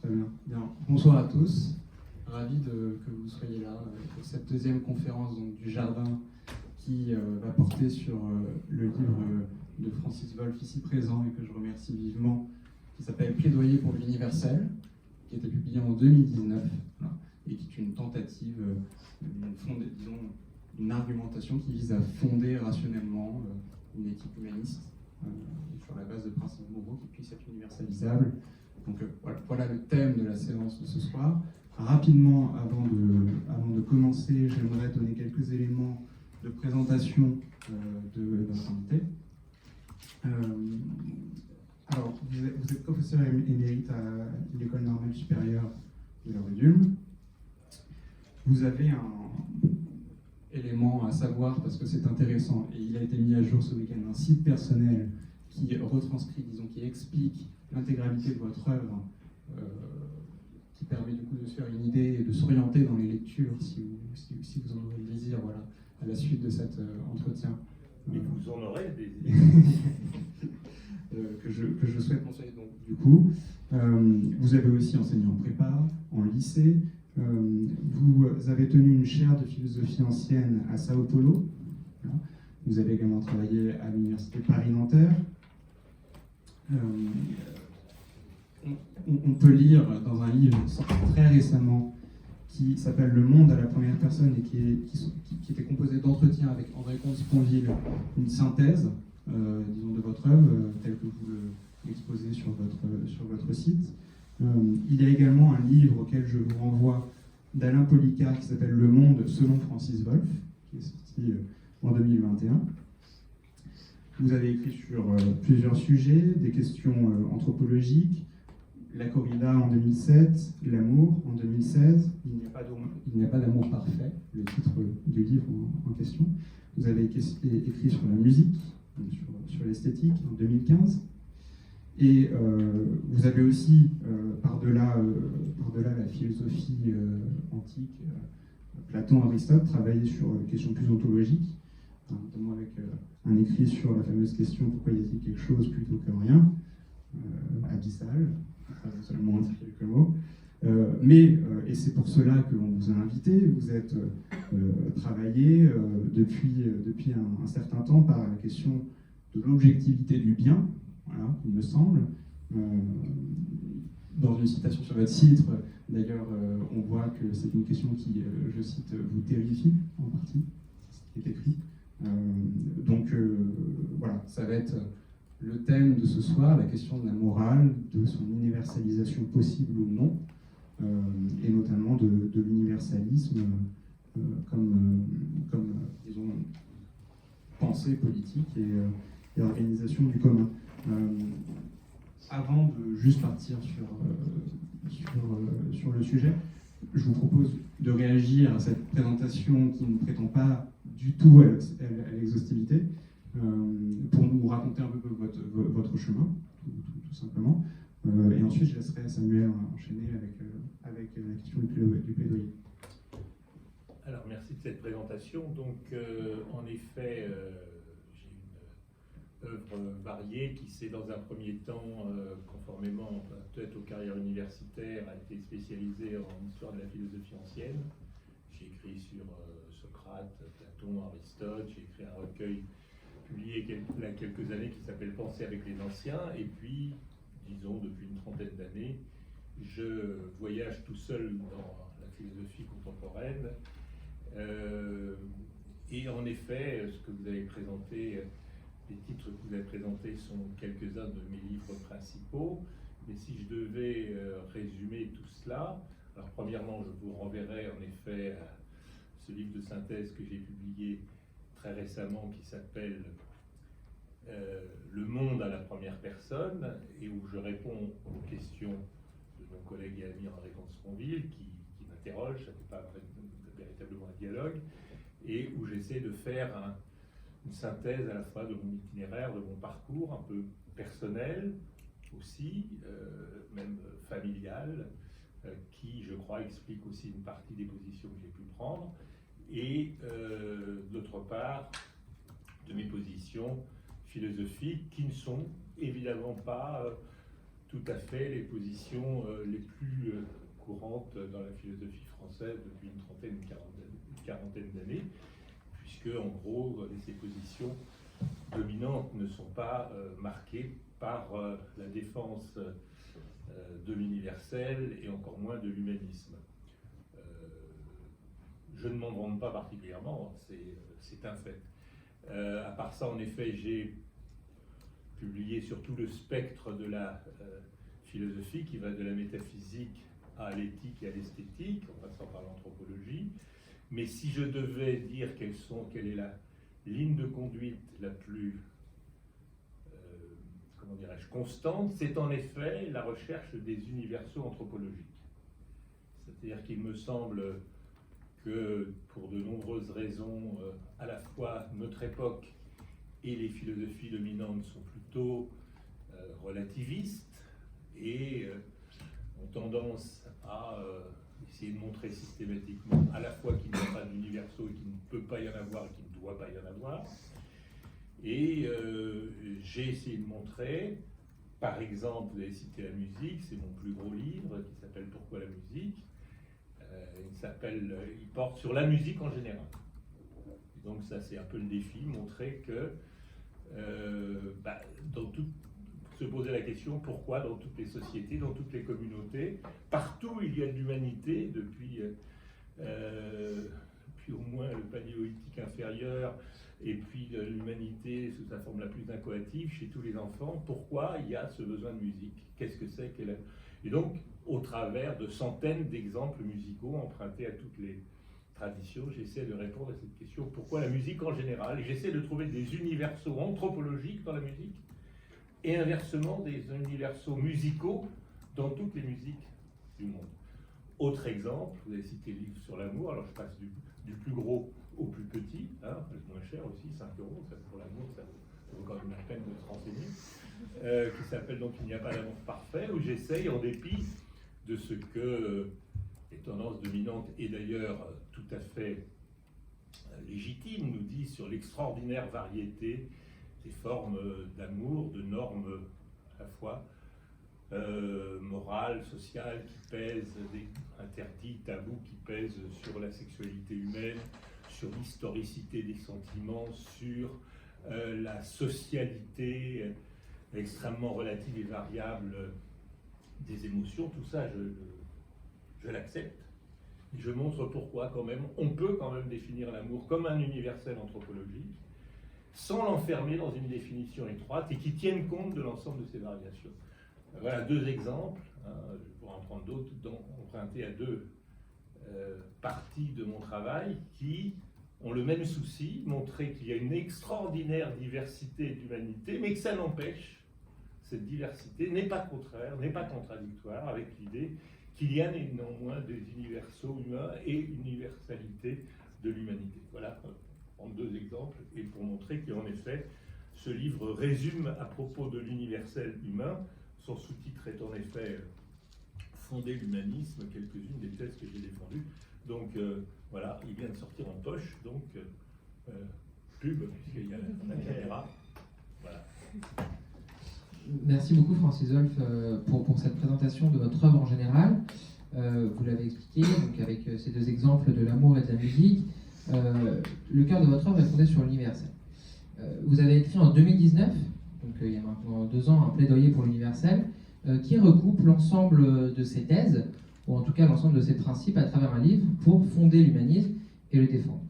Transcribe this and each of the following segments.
Très bien. Bien. Bonsoir à tous. Ravi que vous soyez là pour cette deuxième conférence donc, du Jardin qui va porter sur le livre de Francis Wolff ici présent et que je remercie vivement, qui s'appelle Plaidoyer pour l'universel, qui a été publié en 2019 voilà, et qui est une tentative d'une argumentation qui vise à fonder rationnellement une éthique humaniste sur la base de principes moraux qui puissent être universalisables. Donc voilà le thème de la séance de ce soir. Rapidement, avant de commencer, j'aimerais donner quelques éléments de présentation de notre invité. Alors, vous êtes professeur émérite à l'École normale supérieure de la rue d'Ulm. Vous avez un élément à savoir, parce que c'est intéressant, et il a été mis à jour ce week-end, un site personnel qui retranscrit, disons, qui explique l'intégralité de votre œuvre, qui permet du coup de se faire une idée et de s'orienter dans les lectures, si vous en aurez le désir, voilà, à la suite de cet entretien. Mais vous en aurez des que je souhaite mentionner. Donc, du coup, vous avez aussi enseigné en prépa, en lycée. Vous avez tenu une chaire de philosophie ancienne à Sao Paulo. Voilà. Vous avez également travaillé à l'université Paris-Nanterre. On peut lire dans un livre sorti très récemment qui s'appelle Le Monde à la première personne et qui était composé d'entretiens avec André Comte-Sponville, une synthèse, disons, de votre œuvre, telle que vous l'exposez sur votre site. Il y a également un livre auquel je vous renvoie d'Alain Policard qui s'appelle Le Monde selon Francis Wolff, qui est sorti en 2021. Vous avez écrit sur plusieurs sujets, des questions anthropologiques, la corrida en 2007, l'amour en 2016, il n'y a pas d'amour parfait, le titre du livre en question. Vous avez écrit sur la musique, sur l'esthétique en 2015. Et vous avez aussi, par-delà la philosophie antique, Platon, Aristote, travaillé sur des questions plus ontologiques, notamment avec un écrit sur la fameuse question « Pourquoi y a-t-il quelque chose plutôt que rien ?» abyssal, seulement en dire quelques mots. Et c'est pour cela qu'on vous a invité, vous êtes travaillé depuis un certain temps par la question de l'objectivité du bien, voilà, il me semble. Dans une citation sur votre site, d'ailleurs, on voit que c'est une question qui, je cite, vous terrifie en partie, c'est ce qui est écrit. Voilà, ça va être le thème de ce soir, la question de la morale, de son universalisation possible ou non, et notamment de l'universalisme comme disons, pensée politique et organisation du commun. Avant de juste partir sur le sujet, je vous propose de réagir à cette présentation qui ne prétend pas du tout à l'exhaustivité, pour nous raconter un peu votre chemin, tout simplement. Et ensuite, je laisserai Samuel enchaîner avec la question du plaidoyer. Alors, merci de cette présentation. Donc, en effet, j'ai une œuvre variée qui s'est, dans un premier temps, conformément peut-être aux carrières universitaires, a été spécialisée en histoire de la philosophie ancienne. J'ai écrit sur Socrate, Platon, Aristote. J'ai écrit un recueil publié il y a quelques années qui s'appelle Penser avec les anciens. Et puis, disons, depuis une trentaine d'années, je voyage tout seul dans la philosophie contemporaine. Et en effet, ce que vous avez présenté, les titres que vous avez présentés sont quelques-uns de mes livres principaux. Mais si je devais résumer tout cela, alors premièrement, je vous renverrai en effet à ce livre de synthèse que j'ai publié très récemment qui s'appelle Le monde à la première personne, et où je réponds aux questions de mon collègue et ami André Comte-Sponville qui m'interroge, ça n'est pas véritablement un dialogue, et où j'essaie de faire une synthèse à la fois de mon itinéraire, de mon parcours, un peu personnel aussi, même familial, qui, je crois, explique aussi une partie des positions que j'ai pu prendre, et d'autre part, de mes positions philosophiques qui ne sont évidemment pas tout à fait les positions les plus courantes dans la philosophie française depuis une trentaine, une quarantaine d'années, puisque en gros, ces positions dominantes ne sont pas marquées par la défense de l'universel et encore moins de l'humanisme. Je ne m'en vante pas particulièrement, c'est un fait. À part ça, en effet, j'ai publié sur tout le spectre de la philosophie qui va de la métaphysique à l'éthique et à l'esthétique, en passant par l'anthropologie. Mais si je devais dire quelle est la ligne de conduite la plus comment dirais-je, constante, c'est en effet la recherche des universaux anthropologiques. C'est-à-dire qu'il me semble que pour de nombreuses raisons, à la fois notre époque et les philosophies dominantes sont plutôt relativistes et ont tendance à essayer de montrer systématiquement à la fois qu'il n'y a pas d'universaux et qu'il ne peut pas y en avoir et qu'il ne doit pas y en avoir. Et j'ai essayé de montrer, par exemple, vous avez cité la musique, c'est mon plus gros livre qui s'appelle « Pourquoi la musique ?» il porte sur la musique en général. Et donc ça, c'est un peu le défi, montrer que se poser la question pourquoi dans toutes les sociétés, dans toutes les communautés, partout il y a de l'humanité depuis au moins le paléolithique inférieur, et puis l'humanité sous sa forme la plus incoative chez tous les enfants, pourquoi il y a ce besoin de musique? Qu'est-ce que c'est qu'elle? Et donc, au travers de centaines d'exemples musicaux empruntés à toutes les traditions, j'essaie de répondre à cette question, pourquoi la musique en général? Et j'essaie de trouver des universaux anthropologiques dans la musique, et inversement des universaux musicaux dans toutes les musiques du monde. Autre exemple, vous avez cité le livre sur l'amour, alors je passe du plus gros au plus petit, hein, le moins cher aussi, 5 €, ça, pour l'amour, ça vaut quand même la peine de se renseigner, qui s'appelle donc « Il n'y a pas d'amour parfait », où j'essaye, en dépit de ce que les tendances dominantes, et d'ailleurs tout à fait légitimes, nous disent sur l'extraordinaire variété des formes d'amour, de normes à la fois morales, sociales, qui pèsent, des interdits, tabous qui pèsent sur la sexualité humaine, sur l'historicité des sentiments, sur la socialité extrêmement relative et variable des émotions. Tout ça, je l'accepte. Et je montre pourquoi, quand même, on peut quand même définir l'amour comme un universel anthropologique, sans l'enfermer dans une définition étroite et qui tienne compte de l'ensemble de ces variations. Voilà 2 exemples, hein, je pourrais en prendre d'autres, empruntés à 2 parties de mon travail qui ont le même souci, montrer qu'il y a une extraordinaire diversité d'humanité, mais que ça n'empêche, cette diversité n'est pas contraire, n'est pas contradictoire avec l'idée qu'il y a néanmoins des universaux humains et une universalité de l'humanité. Voilà, en 2 exemples, et pour montrer qu'en effet, ce livre résume à propos de l'universel humain. Son sous-titre est en effet « Fonder l'humanisme », quelques-unes des thèses que j'ai défendues. Donc voilà, il vient de sortir en poche, donc pub, puisqu'il y a la caméra. Voilà. Merci beaucoup Francis Wolf pour cette présentation de votre œuvre en général. Vous l'avez expliqué, donc avec ces 2 exemples de l'amour et de la musique. Le cœur de votre œuvre est fondé sur l'universel. Vous avez écrit en 2019, donc il y a maintenant 2 ans, un plaidoyer pour l'universel qui recoupe l'ensemble de ces thèses, ou en tout cas l'ensemble de ces principes à travers un livre pour fonder l'humanisme et le défendre.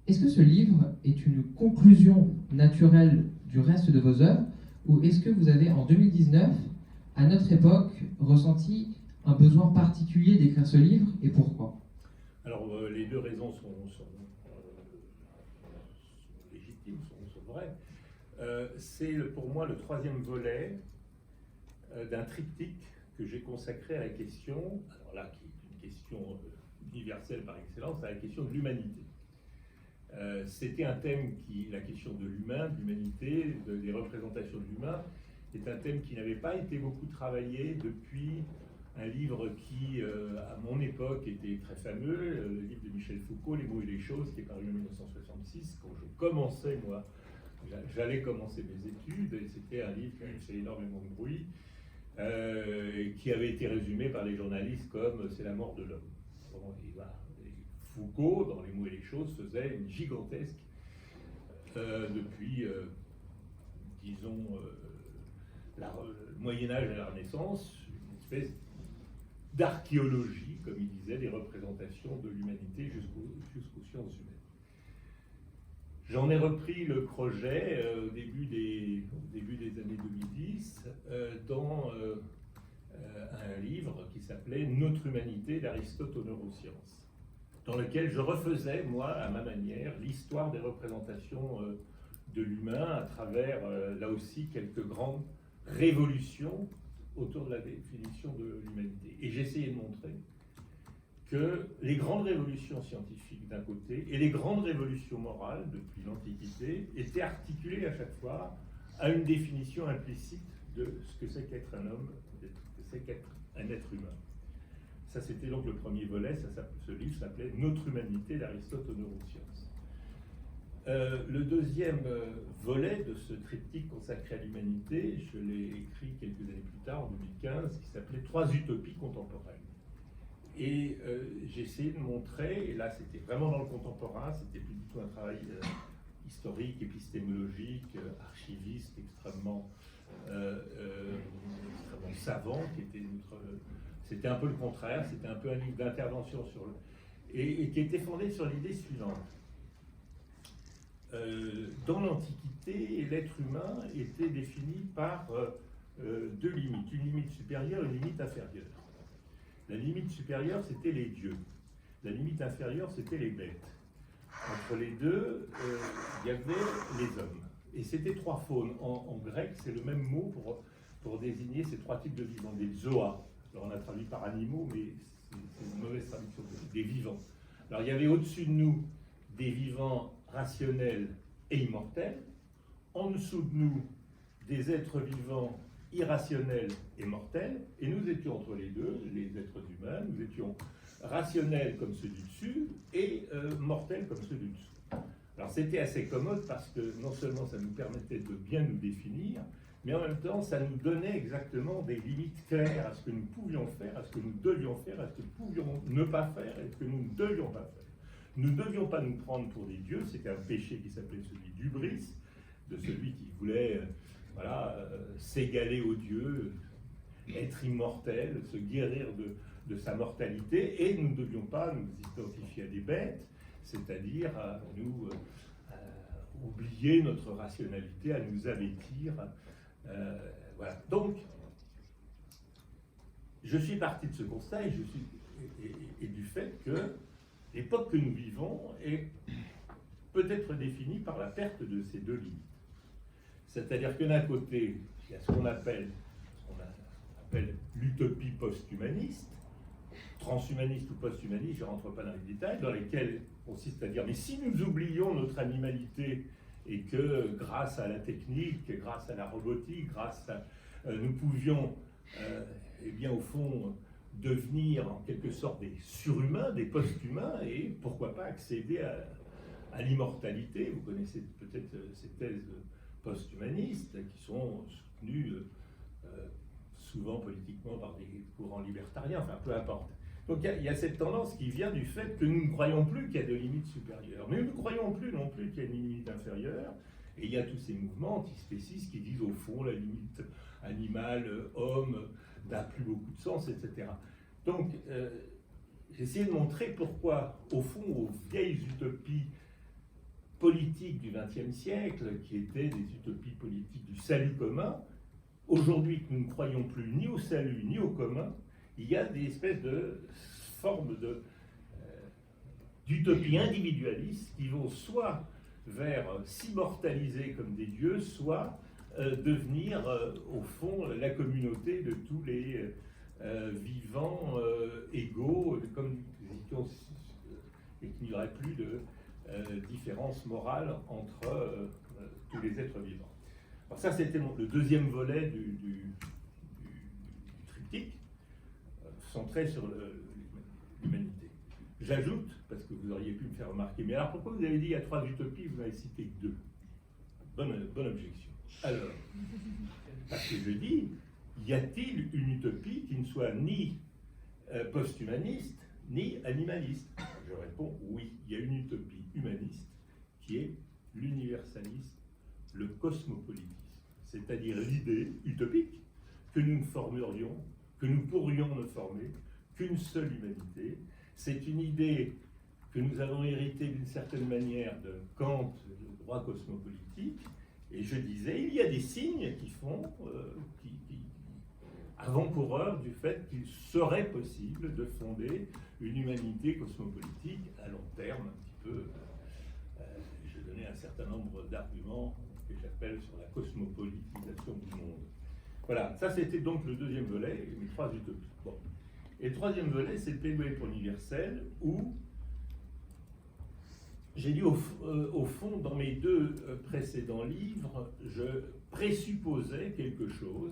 Est-ce que ce livre est une conclusion naturelle du reste de vos œuvres, ou est-ce que vous avez en 2019, à notre époque, ressenti un besoin particulier d'écrire ce livre, et pourquoi? Alors les 2 raisons sont légitimes, sont vraies. C'est pour moi le 3e volet d'un triptyque que j'ai consacré à la question, alors là qui est une question universelle par excellence, à la question de l'humanité. C'était un thème la question de l'humain, de l'humanité, des représentations de l'humain, est un thème qui n'avait pas été beaucoup travaillé depuis un livre qui, à mon époque, était très fameux, le livre de Michel Foucault, Les mots et les choses, qui est paru en 1966, quand je commençais, moi, j'allais commencer mes études, et c'était un livre qui fait énormément de bruit, qui avait été résumé par les journalistes comme c'est la mort de l'homme. Bon, et voilà. Et Foucault, dans Les mots et les choses, faisait une gigantesque, depuis, disons, le Moyen-Âge et la Renaissance, une espèce d'archéologie, comme il disait, des représentations de l'humanité jusqu'aux sciences humaines. J'en ai repris le projet au début des années 2010 dans un livre qui s'appelait Notre humanité d'Aristote aux neurosciences, dans lequel je refaisais, moi, à ma manière, l'histoire des représentations de l'humain à travers, là aussi, quelques grandes révolutions autour de la définition de l'humanité. Et j'essayais de montrer que les grandes révolutions scientifiques d'un côté et les grandes révolutions morales depuis l'Antiquité étaient articulées à chaque fois à une définition implicite de ce que c'est qu'être un homme, de ce que c'est qu'être un être humain. Ça, c'était donc le premier volet. Ce livre s'appelait Notre humanité d'Aristote aux neurosciences. Le deuxième volet de ce triptyque consacré à l'humanité, je l'ai écrit quelques années plus tard, en 2015, qui s'appelait Trois utopies contemporaines. Et j'ai essayé de montrer, et là c'était vraiment dans le contemporain, c'était plus du tout un travail historique, épistémologique, archiviste, extrêmement savant, c'était un peu le contraire, c'était un peu un livre d'intervention sur et qui était fondé sur l'idée suivante. Dans l'Antiquité, l'être humain était défini par deux limites, une limite supérieure et une limite inférieure. La limite supérieure, c'était les dieux. La limite inférieure, c'était les bêtes. Entre les deux, il y avait les hommes. Et c'était trois faunes. En grec, c'est le même mot pour désigner ces trois types de vivants, des zoa. Alors on a traduit par animaux, mais c'est une mauvaise traduction, des vivants. Alors il y avait au-dessus de nous des vivants rationnels et immortels. En dessous de nous, des êtres vivants irrationnels et mortels, et nous étions entre les deux, les êtres humains, nous étions rationnels comme ceux du dessus et mortels comme ceux du dessous. Alors c'était assez commode parce que non seulement ça nous permettait de bien nous définir, mais en même temps ça nous donnait exactement des limites claires à ce que nous pouvions faire, à ce que nous devions faire, à ce que nous pouvions ne pas faire et ce que nous ne devions pas faire. Nous ne devions pas nous prendre pour des dieux, c'était un péché qui s'appelait celui d'Hubris, de celui qui voulait s'égaler aux dieux, être immortel, se guérir de sa mortalité, et nous ne devions pas nous identifier à des bêtes, c'est-à-dire à nous oublier notre rationalité, à nous avêtir. Voilà. Donc, je suis parti de ce constat et du fait que l'époque que nous vivons est peut-être définie par la perte de ces deux limites. C'est-à-dire que d'un côté, il y a ce qu'on appelle l'utopie post-humaniste, transhumaniste ou post-humaniste, je ne rentre pas dans les détails, dans lesquels consiste à dire, mais si nous oublions notre animalité et que grâce à la technique, grâce à la robotique, nous pouvions, eh bien au fond, devenir en quelque sorte des surhumains, des post-humains, et pourquoi pas accéder à l'immortalité. Vous connaissez peut-être ces thèses post-humanistes qui sont soutenues souvent politiquement par des courants libertariens, enfin peu importe. Donc il y a cette tendance qui vient du fait que nous ne croyons plus qu'il y a de limites supérieures, mais nous ne croyons plus non plus qu'il y a une limite inférieure, et il y a tous ces mouvements antispécistes qui disent au fond la limite animale, homme, n'a plus beaucoup de sens, etc. Donc j'ai essayé de montrer pourquoi, au fond, aux vieilles utopies politiques du XXe siècle, qui étaient des utopies politiques du salut commun, aujourd'hui que nous ne croyons plus ni au salut ni au commun, il y a des espèces de formes d'utopies individualistes qui vont soit vers s'immortaliser comme des dieux, soit devenir au fond la communauté de tous les vivants égaux, comme et qu'il n'y aurait plus de différence morale entre tous les êtres vivants. Alors ça, c'était le deuxième volet du triptyque, centré sur l'humanité. J'ajoute, parce que vous auriez pu me faire remarquer, mais alors pourquoi vous avez dit il y a trois utopies, vous n'avez cité que deux? Bonne objection. Alors, parce que je dis, y a-t-il une utopie qui ne soit ni post-humaniste, ni animaliste? Je réponds oui, il y a une utopie humaniste qui est l'universalisme, le cosmopolitisme, c'est-à-dire l'idée utopique que nous ne formerions, que nous pourrions ne former qu'une seule humanité. C'est une idée que nous avons héritée d'une certaine manière de Kant, le droit cosmopolitique, et je disais, il y a des signes qui font, avant-coureurs du fait qu'il serait possible de fonder une humanité cosmopolitique à long terme, un petit peu. Je donnais un certain nombre d'arguments que j'appelle sur la cosmopolitisation du monde. Voilà, ça c'était donc le deuxième volet, mes trois utopies. Bon. Et le troisième volet, c'est le plaidoyer pour l'universel, où j'ai dit au fond, dans mes deux précédents livres, je présupposais quelque chose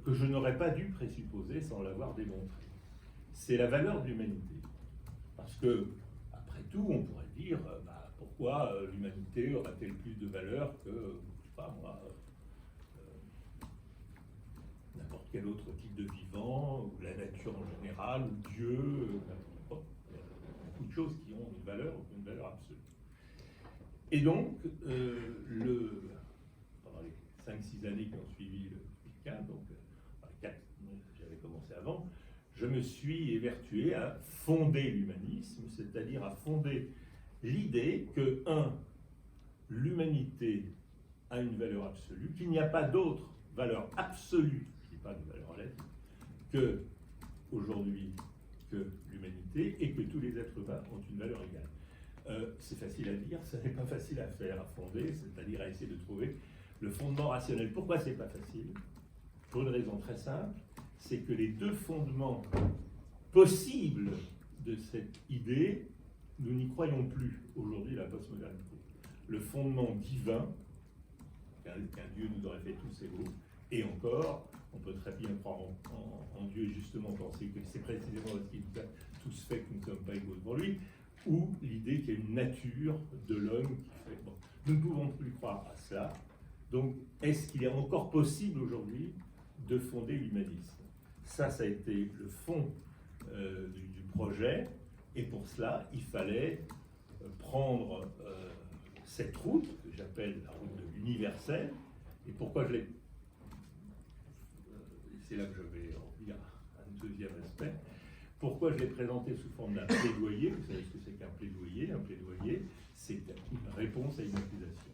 que je n'aurais pas dû présupposer sans l'avoir démontré. C'est la valeur de l'humanité. Parce que, après tout, on pourrait dire, pourquoi l'humanité aura-t-elle plus de valeur que, je sais pas moi, n'importe quel autre type de vivant, ou la nature en général, ou Dieu, beaucoup de choses qui ont une valeur absolue. Et donc, pendant les 5-6 années qui ont suivi le week-end, donc 4, j'avais commencé avant, je me suis évertué à fonder l'humanisme, c'est-à-dire à fonder l'idée que, l'humanité a une valeur absolue, qu'il n'y a pas d'autre valeur absolue, je ne dis pas de valeur relative, que aujourd'hui que l'humanité, et que tous les êtres humains ont une valeur égale. C'est facile à dire, ce n'est pas facile à faire, à fonder, c'est-à-dire à essayer de trouver le fondement rationnel. Pourquoi c'est pas facile? Pour une raison très simple, c'est que les deux fondements possibles de cette idée, nous n'y croyons plus aujourd'hui, la postmodernité. Le fondement divin, qu'un Dieu nous aurait fait tous égaux, et encore, on peut très bien croire en Dieu et justement penser que c'est précisément parce qu'il nous a tous fait que nous ne sommes pas égaux devant lui, ou l'idée qu'il y a une nature de l'homme qui fait... Bon, nous ne pouvons plus croire à cela. Donc, est-ce qu'il est encore possible aujourd'hui de fonder l'humanisme? Ça a été le fond du projet, et pour cela, il fallait prendre cette route, que j'appelle la route de l'universel, et pourquoi je l'ai... c'est là que je vais en venir à un deuxième aspect. Pourquoi je l'ai présenté sous forme d'un plaidoyer? Vous savez ce que c'est qu'un plaidoyer? Un plaidoyer, c'est une réponse à une accusation.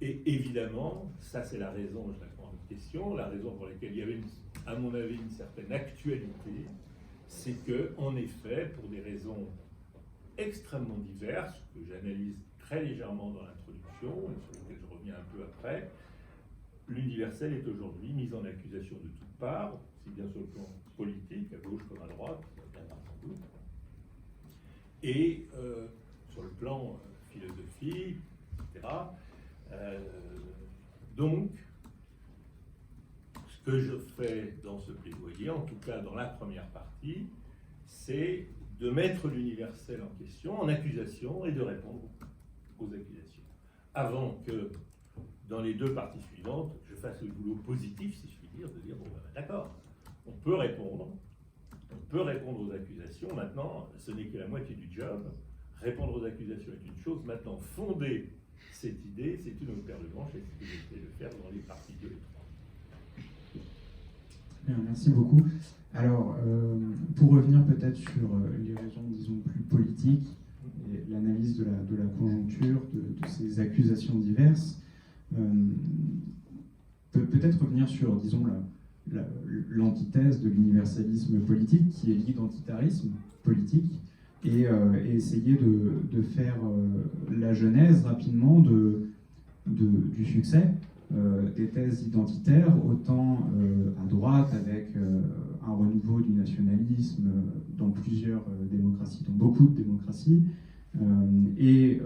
Et évidemment, ça c'est la raison, je réponds à votre question, la raison pour laquelle il y avait, à mon avis, une certaine actualité, c'est que, en effet, pour des raisons extrêmement diverses, que j'analyse très légèrement dans l'introduction, et sur lesquelles je reviens un peu après, l'universel est aujourd'hui mis en accusation de toutes parts, aussi bien sur le plan politique, à gauche comme à droite, bien sans doute, et sur le plan philosophique, etc. Donc, ce que je fais dans ce plaidoyer, en tout cas dans la première partie, c'est de mettre l'universel en question, en accusation, et de répondre aux accusations. Avant que, dans les deux parties suivantes, je fasse le boulot positif, si je puis dire, de dire, bon, d'accord, on peut répondre aux accusations. Maintenant, ce n'est que la moitié du job. Répondre aux accusations est une chose. Maintenant, fonder cette idée, c'est une autre paire de manches, et c'est ce que j'essaie de faire dans les parties 2 et 3. Bien, merci beaucoup. Alors, pour revenir peut-être sur les raisons, disons, plus politiques, et l'analyse de la conjoncture, de ces accusations diverses, peut-être revenir sur, disons, l'antithèse de l'universalisme politique, qui est l'identitarisme politique, et essayer de faire la genèse rapidement du succès des thèses identitaires, autant à droite avec un renouveau du nationalisme dans plusieurs démocraties, dans beaucoup de démocraties, et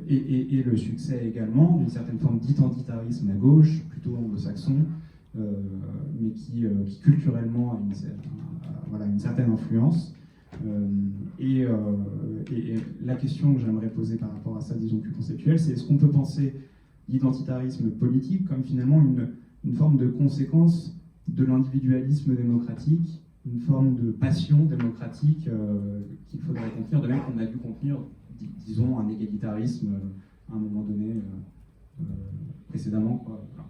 le succès également d'une certaine forme d'identitarisme à gauche, plutôt anglo-saxon, mais qui culturellement a une certaine influence. Et la question que j'aimerais poser par rapport à ça, disons plus conceptuelle, c'est est-ce qu'on peut penser l'identitarisme politique comme finalement une forme de conséquence de l'individualisme démocratique, une forme de passion démocratique qu'il faudrait contenir, de même qu'on a dû contenir, disons, un égalitarisme à un moment donné précédemment, quoi. Voilà.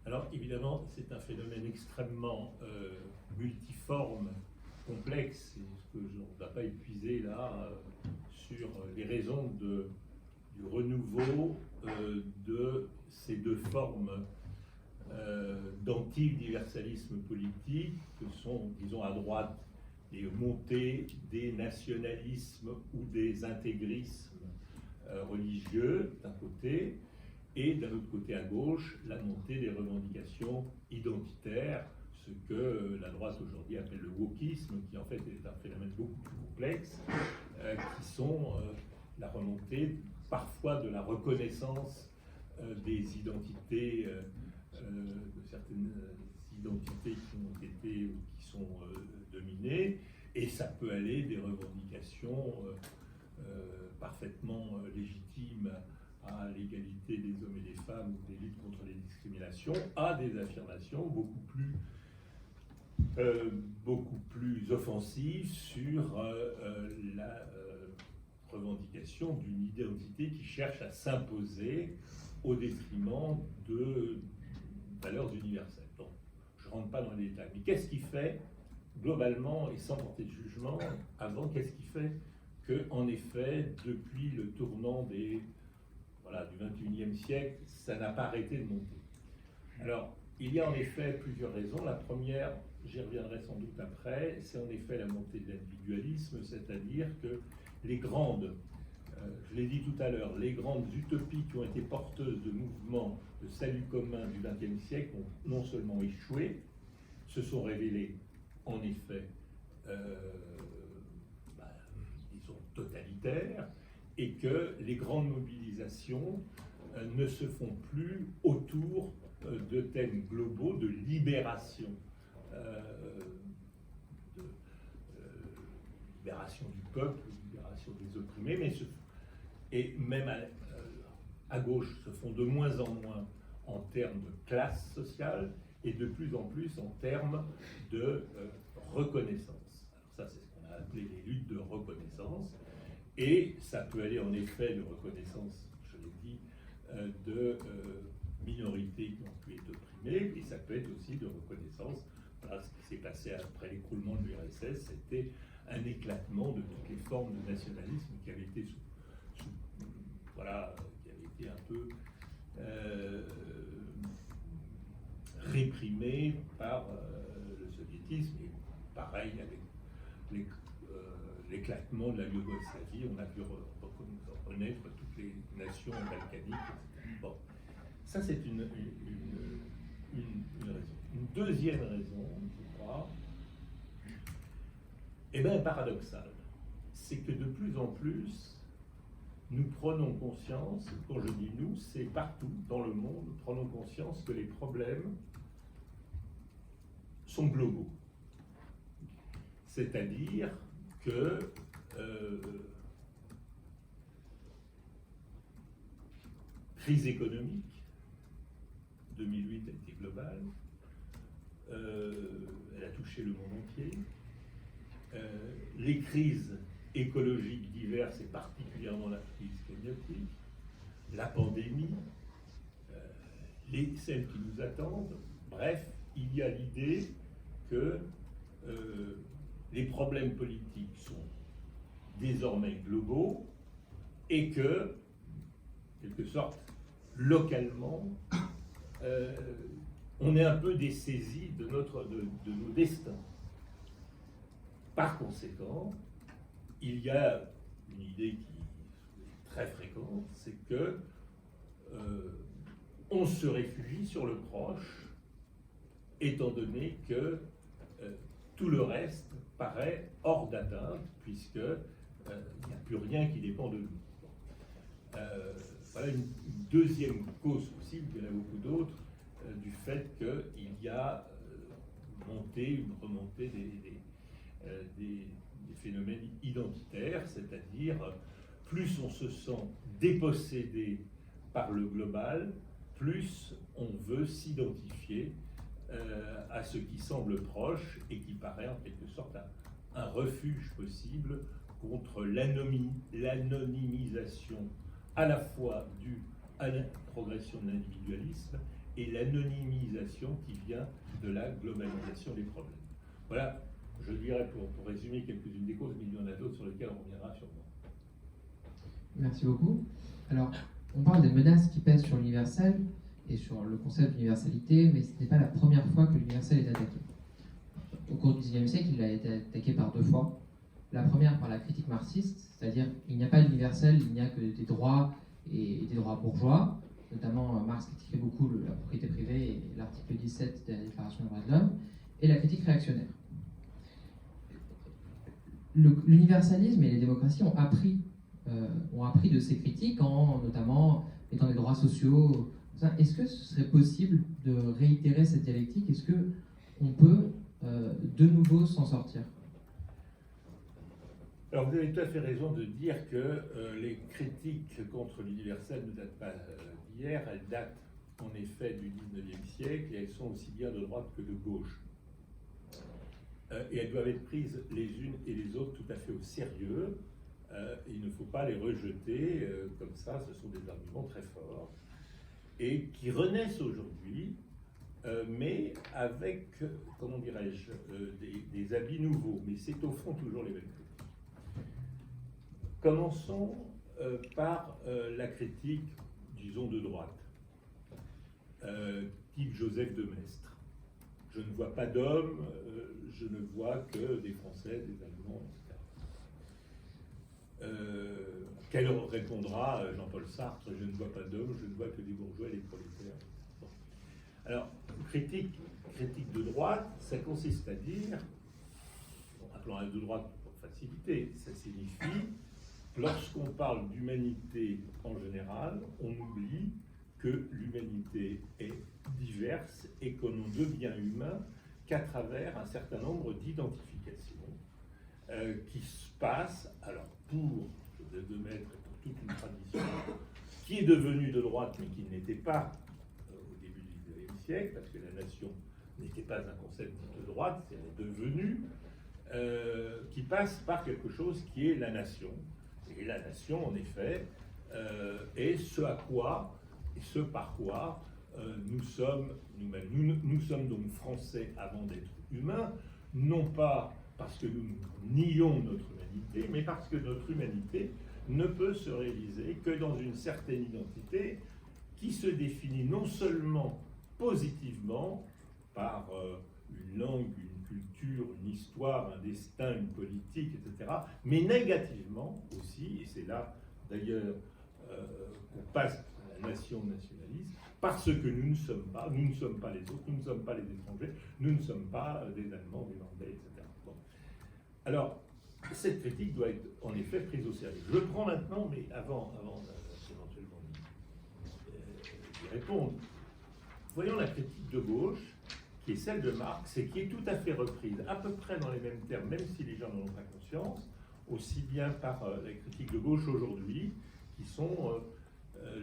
Alors évidemment, c'est un phénomène extrêmement multiforme, complexe, et ce que je ne vais pas épuiser là sur les raisons du renouveau de ces deux formes d'anti-universalisme politique que sont, disons, à droite, les montées des nationalismes ou des intégrismes religieux d'un côté, et d'un autre côté à gauche, la montée des revendications identitaires, ce que la droite aujourd'hui appelle le wokisme, qui en fait est un phénomène beaucoup plus complexe, qui sont la remontée parfois de la reconnaissance des identités, de certaines identités qui ont été ou qui sont dominées, et ça peut aller des revendications parfaitement légitimes à l'égalité des hommes et des femmes ou des luttes contre les discriminations, à des affirmations beaucoup plus offensives sur la revendication d'une identité qui cherche à s'imposer au détriment de valeurs universelles. Donc, je ne rentre pas dans les détails. Mais qu'est-ce qui fait, globalement, et sans porter de jugement, avant, qu'est-ce qui fait que, en effet, depuis le tournant du XXIe siècle, ça n'a pas arrêté de monter? Alors, il y a en effet plusieurs raisons. La première, j'y reviendrai sans doute après, c'est en effet la montée de l'individualisme, c'est-à-dire que les grandes, je l'ai dit tout à l'heure, les grandes utopies qui ont été porteuses de mouvements de salut commun du XXe siècle ont non seulement échoué, se sont révélées en effet, disons, totalitaires, et que les grandes mobilisations ne se font plus autour de thèmes globaux de libération, libération du peuple, libération des opprimés, et même à gauche se font de moins en moins en termes de classe sociale et de plus en plus en termes de reconnaissance. Alors ça, c'est ce qu'on a appelé les luttes de reconnaissance. Et ça peut aller en effet de reconnaissance, je l'ai dit, de minorités qui ont pu être opprimées, et ça peut être aussi de reconnaissance. Voilà, ce qui s'est passé après l'écroulement de l'URSS, c'était un éclatement de toutes les formes de nationalisme qui avaient été qui avaient été un peu réprimés par le soviétisme, et pareil avec l'éclatement de la Yougoslavie, on a pu reconnaître toutes les nations balkaniques, etc. Bon, ça c'est une raison. Une deuxième raison, je crois, est bien paradoxale, c'est que de plus en plus, nous prenons conscience, quand je dis nous, c'est partout dans le monde, nous prenons conscience que les problèmes sont globaux. C'est-à-dire que crise économique, 2008 a été globale, elle a touché le monde entier, les crises écologiques diverses et particulièrement la crise climatique, la pandémie, celles qui nous attendent, bref, il y a l'idée que les problèmes politiques sont désormais globaux et que, en quelque sorte, localement, on est un peu dessaisi de nos destins. Par conséquent, il y a une idée qui est très fréquente, c'est que on se réfugie sur le proche, étant donné que tout le reste paraît hors d'atteinte, puisque il n'y a plus rien qui dépend de nous. Voilà une deuxième cause possible, il y en a beaucoup d'autres, du fait qu'il y a une remontée des phénomènes identitaires, c'est-à-dire plus on se sent dépossédé par le global, plus on veut s'identifier à ce qui semble proche et qui paraît en quelque sorte un refuge possible contre l'anonymisation à la fois due à la progression de l'individualisme et l'anonymisation qui vient de la globalisation des problèmes. Voilà, je dirais pour résumer quelques-unes des causes, mais il y en a d'autres sur lesquelles on reviendra sûrement. Merci beaucoup. Alors, on parle des menaces qui pèsent sur l'universel et sur le concept d'universalité, mais ce n'est pas la première fois que l'universel est attaqué. Au cours du XIXe siècle, il a été attaqué par 2 fois. La première par la critique marxiste, c'est-à-dire il n'y a pas d'universel, il n'y a que des droits et des droits bourgeois. Notamment, Marx critiquait beaucoup la propriété privée et l'article 17 de la Déclaration des droits de l'homme, et la critique réactionnaire. L'universalisme et les démocraties ont appris de ces critiques en notamment mettant des droits sociaux. Est-ce que ce serait possible de réitérer cette dialectique? Est-ce qu'on peut de nouveau s'en sortir? Alors vous avez tout à fait raison de dire que les critiques contre l'universel ne datent pas d'hier, elles datent en effet du XIXe siècle et elles sont aussi bien de droite que de gauche. Et elles doivent être prises les unes et les autres tout à fait au sérieux. Il ne faut pas les rejeter comme ça, ce sont des arguments très forts et qui renaissent aujourd'hui, mais avec, comment dirais-je, des habits nouveaux, mais c'est au fond toujours les mêmes critiques. Commençons par la critique, disons, de droite, type Joseph de Maistre. Je ne vois pas d'hommes, je ne vois que des Français, des Allemands, etc. Qu'elle répondra Jean-Paul Sartre, je ne vois pas d'hommes, je ne vois que des bourgeois et des prolétaires. Bon. Alors, critique de droite, ça consiste à dire, appelons-la de droite pour faciliter, ça signifie, lorsqu'on parle d'humanité en général, on oublie que l'humanité est diverse et que l'on devient humain qu'à travers un certain nombre d'identifications qui se passent, alors pour Joseph de Maistre et pour toute une tradition qui est devenue de droite mais qui n'était pas au début du XIXe siècle, parce que la nation n'était pas un concept de droite, c'est devenu, qui passe par quelque chose qui est la nation. Et la nation, en effet, est ce à quoi et ce par quoi nous sommes nous-mêmes. Nous sommes donc français avant d'être humains, non pas parce que nous nions notre humanité, mais parce que notre humanité ne peut se réaliser que dans une certaine identité qui se définit non seulement positivement par une langue, une culture, une histoire, un destin, une politique, etc., mais négativement aussi, et c'est là d'ailleurs qu'on passe à la nation nationaliste, parce que nous ne sommes pas les autres, nous ne sommes pas les étrangers, nous ne sommes pas des Allemands, des Anglais, etc. Bon. Alors, cette critique doit être en effet prise au sérieux. Je prends maintenant, mais avant éventuellement d'y répondre, voyons la critique de gauche, qui est celle de Marx et qui est tout à fait reprise, à peu près dans les mêmes termes, même si les gens n'en ont pas conscience, aussi bien par les critiques de gauche aujourd'hui, qui sont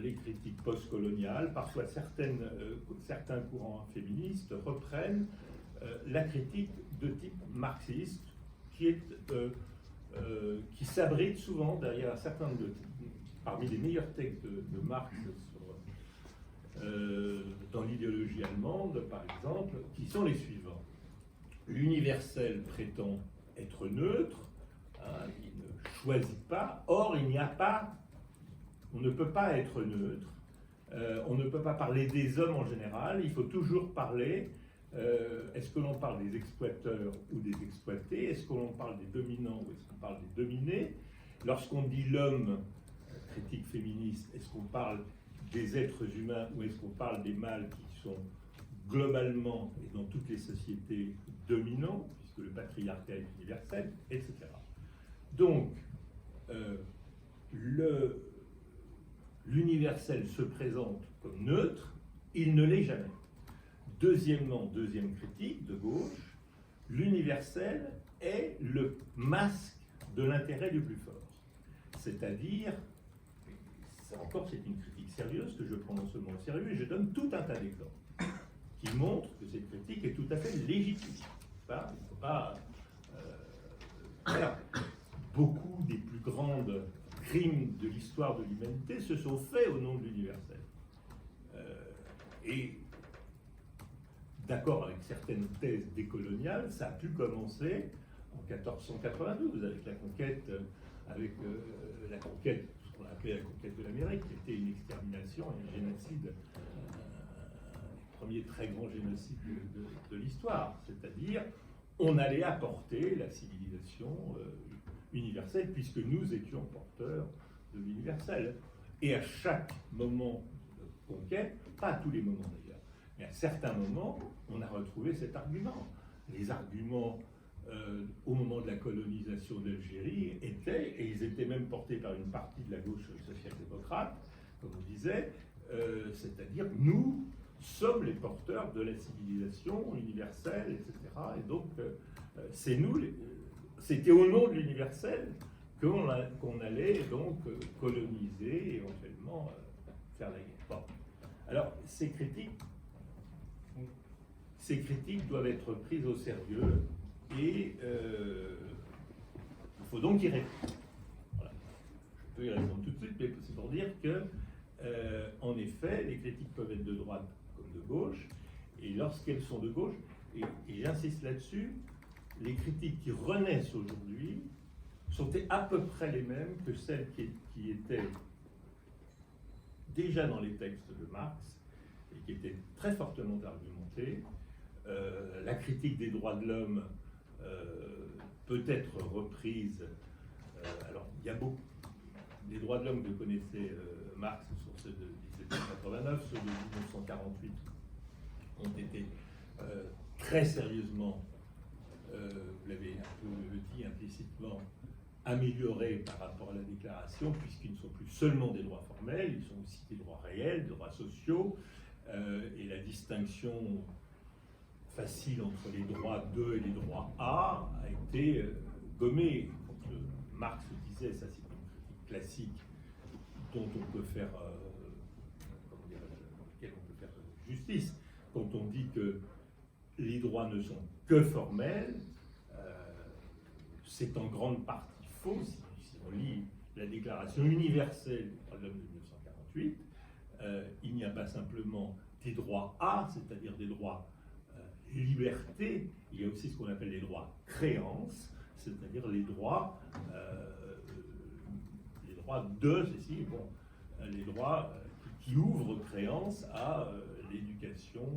les critiques postcoloniales. Parfois certains courants féministes reprennent la critique de type marxiste, qui s'abrite souvent derrière un certain nombre parmi les meilleurs textes de Marx dans l'idéologie allemande, par exemple, qui sont les suivants. L'universel prétend être neutre, hein, il ne choisit pas, or il n'y a pas, on ne peut pas être neutre, on ne peut pas parler des hommes en général, il faut toujours parler, est-ce que l'on parle des exploiteurs ou des exploités, est-ce que l'on parle des dominants ou est-ce qu'on parle des dominés, lorsqu'on dit l'homme, critique féministe, est-ce qu'on parle des êtres humains ou est-ce qu'on parle des mâles qui sont globalement et dans toutes les sociétés dominants, puisque le patriarcat est universel, etc. Donc, l'universel se présente comme neutre, il ne l'est jamais. Deuxièmement, deuxième critique de gauche, l'universel est le masque de l'intérêt du plus fort. C'est-à-dire, c'est une critique critique sérieuse, que je prends non seulement au sérieux, et je donne tout un tas d'exemples qui montrent que cette critique est tout à fait légitime. Il ne faut pas faire. Beaucoup des plus grandes crimes de l'histoire de l'humanité se sont faits au nom de l'universel. Et d'accord avec certaines thèses décoloniales, ça a pu commencer en 1492 avec la conquête, ce qu'on a appelé la conquête de l'Amérique, qui était une extermination et un génocide, le premier très grand génocide de l'histoire. C'est-à-dire, on allait apporter la civilisation universelle, puisque nous étions porteurs de l'universel. Et à chaque moment de conquête, pas à tous les moments d'ailleurs, mais à certains moments, on a retrouvé cet argument. Les arguments au moment de la colonisation d'Algérie étaient, et ils étaient même portés par une partie de la gauche social-démocrate, comme on disait, c'est-à-dire nous sommes les porteurs de la civilisation universelle, etc. Et donc, c'est nous, c'était au nom de l'universel qu'on allait donc coloniser et éventuellement faire la guerre. Bon. Alors, ces critiques doivent être prises au sérieux et il faut donc y répondre. Voilà. Je peux y répondre tout de suite, mais c'est pour dire que, en effet, les critiques peuvent être de droite comme de gauche, et lorsqu'elles sont de gauche, et j'insiste là-dessus, les critiques qui renaissent aujourd'hui sont à peu près les mêmes que celles qui étaient déjà dans les textes de Marx et qui étaient très fortement argumentées. La critique des droits de l'homme peut être reprise. Alors, il y a beaucoup. Les droits de l'homme que connaissait Marx sont ceux de 1789, ceux de 1948 ont été très sérieusement, vous l'avez un peu dit implicitement, améliorés par rapport à la déclaration, puisqu'ils ne sont plus seulement des droits formels, ils sont aussi des droits réels, des droits sociaux, et la distinction facile entre les droits de et les droits à a été gommée. Quand Marx disait, ça c'est une critique classique dont on peut faire, laquelle on peut faire justice, quand on dit que les droits ne sont que formels, c'est en grande partie faux. Si on lit la Déclaration universelle des droits de l'homme de 1948, il n'y a pas simplement des droits à, c'est-à-dire des droits liberté, il y a aussi ce qu'on appelle les droits créances, c'est-à-dire les droits de ceci, bon, les droits qui ouvrent créance à l'éducation,